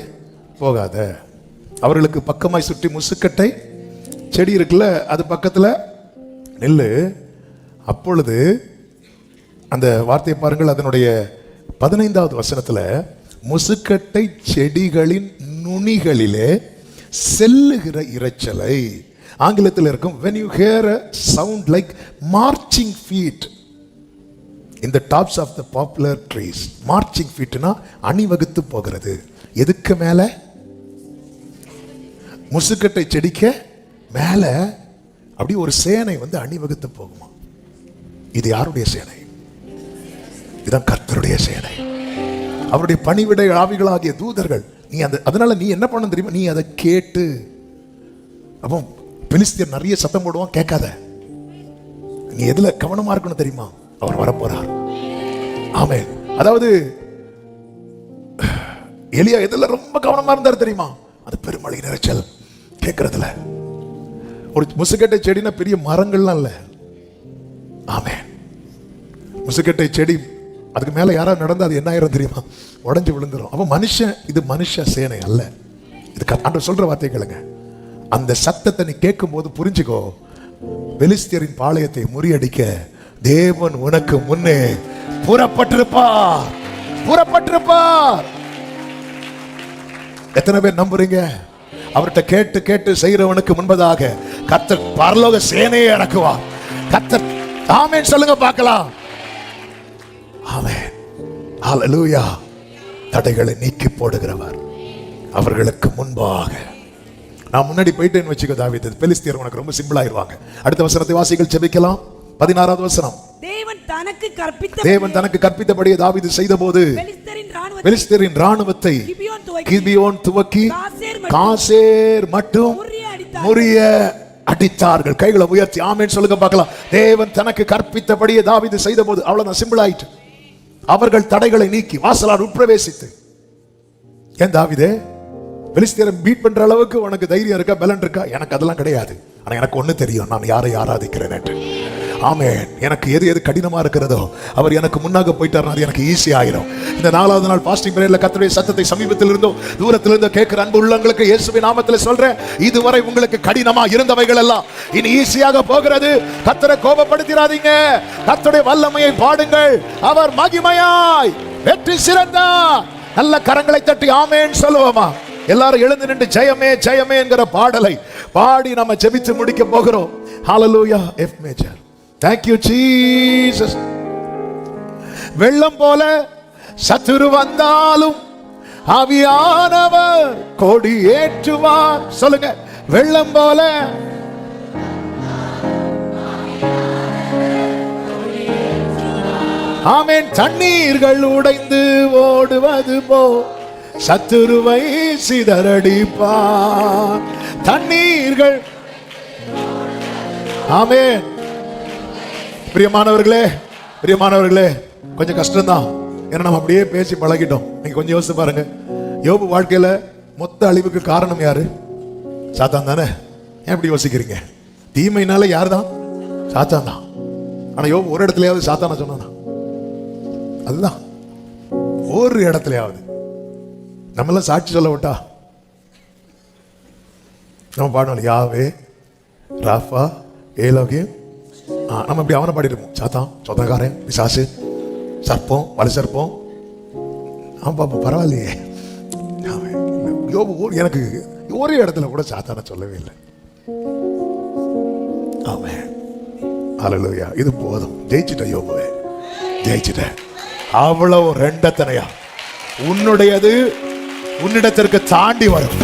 போகாத, அவர்களுக்கு பக்கமாய் சுற்றி முசுக்கட்டை செடி இருக்குல்ல அது பக்கத்துல நெல்லு. அப்பொழுது அந்த வார்த்தையை பாருங்கள், அதனுடைய 15வது வசனத்துல முசுக்கட்டை செடிகளின் நுனிகளிலே செல்லுகிற இரைச்சலை, ஆங்கிலத்தில் இருக்கும் when you hear a sound like marching feet in the tops of the poplar trees. marching feetனா அணிவகுத்து போகிறது. எதுக்கு மேல? முசுக்கட்டை செடிக்க மேல அப்படி ஒரு சேனை வந்து அணிவகுத்து போகுமா. இது யாருடைய சேனை? இதுதான் கர்த்தருடைய சேனை, அவருடைய பணிவிடை ஆவிகளாகிய தூதர்கள். நீ அதனால நீ என்ன பண்ண தெரியுமா, நீ அதை கேட்டு. அப்போ பெலிஸ்தியர் நிறைய சத்தம் போடுவான், கேட்காத. நீ எதுல கவனமா இருக்கணும் தெரியுமா, அவர் வரப்போறார். ஆமென். அதாவது எலியா எதுல ரொம்ப கவனமா இருந்தார் தெரியுமா, அது பெருமழை நிறைச்சல் கேட்கறதுல. ஒரு முசுக்கட்டை செடினா பெரிய மரங்கள்லாம் இல்ல. ஆமென். முசுக்கட்டை செடி அதுக்கு மேல யாராவது நடந்தா அது என்ன ஆயிரும் தெரியுமா, உடஞ்சு விழுந்துரும். அப்ப மனுஷன், இது மனுஷ சேனை அல்ல. இது ஆண்டவர் சொல்ற வார்த்தை கேளுங்க. அந்த சத்தத்தை நீ கேட்கும் போது புரிஞ்சுக்கோ, பெலிஸ்தியரின் பாளையத்தை முறியடிக்க தேவன் உனக்கு முன்னே புறப்பட்டிருப்பார், புறப்பட்டிருப்பார். எத்தனை பேர் நம்புறீங்க? அவர்கிட்ட கேட்டு கேட்டு செய்யறவனுக்கு முன்பதாக கர்த்தர் பரலோக சேனையை இறக்குவார். கர்த்தர் ஆமென் சொல்லுங்க பார்க்கலாம். ஆமென். ஹல்லேலூயா. தடைகளை நீக்கி போடுகிறவர், அவர்களுக்கு முன்பாக. நான் முன்னாடி போயிட்டேன்னு வச்சுக்கோ தாவீது, பெலிஸ்தியர் உனக்கு ரொம்ப சிம்பிள் ஆயிருவாங்க. அடுத்த வசனத்தை வாசிகள் ஜெபிக்கலாம். 16வது வசனம். தேவன் தனக்கு கற்பித்தபடியே தாவீது செய்தபோது பெலிஸ்தியரின் ராணுவத்தை கிபியோன் துவக்கி காசேர் மட்டும் முறிய அடித்தார்கள். கைகளை உயர்த்தி ஆமென் சொல்லுங்க பார்க்கலாம். தேவன் தனக்கு கற்பித்தபடியே தாவீது செய்தபோது, அவ்வளவுதான், சிம்பிள் ஆயிட்டு. அவர்கள் தடைகளை நீக்கி வாசலால் உட்பிரவேசித்து. ஏன் தாவீதே, பெலிஸ்தியரை பீட் பண்ற அளவுக்கு உனக்கு தைரியம் இருக்கா, பலன் இருக்கா? எனக்கு அதெல்லாம் கிடையாது. ஆனா எனக்கு ஒண்ணு தெரியும், நான் யாரை ஆராதிக்கிறேன் என்று. ஆமென். எனக்கு எது எது கடினமா இருக்கிறதோ அவர் எனக்கு முன்னாக போயிட்டார், அது எனக்கு ஈஸி ஆயிரும். இந்த 4வது நாள் பாஸ்டிங் பிரேயர்ல கர்த்தருடைய சத்தத்தை சமீபத்தில் இருந்தோ தூரத்தில் இருந்தோ கேட்கிற அன்பு உள்ளங்களுக்கு இயேசுவின் நாமத்தில் சொல்றேன், இதுவரை உங்களுக்கு கடினமா இருந்தவைகள் எல்லாம் இனி ஈஸியாக போகிறது. கர்த்தரை கோபப்படுத்திராதீங்க, கர்த்தருடைய வல்லமையை பாடுங்கள். அவர் மகிமையாய் வெற்றி சிறந்தார். நல்ல கரங்களை தட்டி ஆமென் சொல்லுவோமா? எல்லாரும் எழுந்து நின்று ஜெயமே ஜெயமே என்கிற பாடலை பாடி நம்ம ஜெபித்து முடிக்க போகிறோம். ஹalleluya. F major. Thank you Jesus. வெள்ளம் போல சத்துரு வந்தாலும் ஆவியானவர் கொடி ஏற்றுவார். சொல்லுங்க, வெள்ளம் போல. ஆமென். தண்ணீர்கள் உடைந்து ஓடுவது போ சத்துருவை சிதறடிப்பார். தண்ணீர்கள். ஆமென். பிரியமானவர்களே, பிரியமானவர்களே, கொஞ்சம் கஷ்டம்தான். ஏன்னா நம்ம அப்படியே பேசி பழகிட்டோம். நீங்க கொஞ்சம் யோசிச்சு பாருங்க. யோபு வாழ்க்கையில மொத்த அழிவுக்கு காரணம் யாரு? சாத்தான் தானே. ஏன் இப்படி யோசிக்கிறீங்க? தீமைனால யார் தான்? சாத்தான் தான். ஆனா யோபு ஒரு இடத்துலயாவது சாத்தான சொன்னானா? அதுதான், ஒரு இடத்துலயாவது. நம்மளாம் சாட்சி சொல்ல விட்டா நம்ம பாடணும், யாவே ராஃபா ஏலோகியம். நம்ம இப்படி அவனை பாடிருப்போம். சாத்தான், சொந்தக்காரன், பிசாசு, சர்ப்பம், வலு சர்ப்பம். ஆமா பரவாயில்லையே. எனக்கு ஒரு இடத்துல கூட சாத்தான சொல்லவே இல்லை. ஆமென். ஹல்லேலூயா. இது போதும். ஜெயிச்சிட்ட யோபுவே, ஜெயிச்சிட்ட. அவ்வளவு ரெண்டத்தனையா உன்னுடையது உன்னிடத்திற்கு தாண்டி வரும்.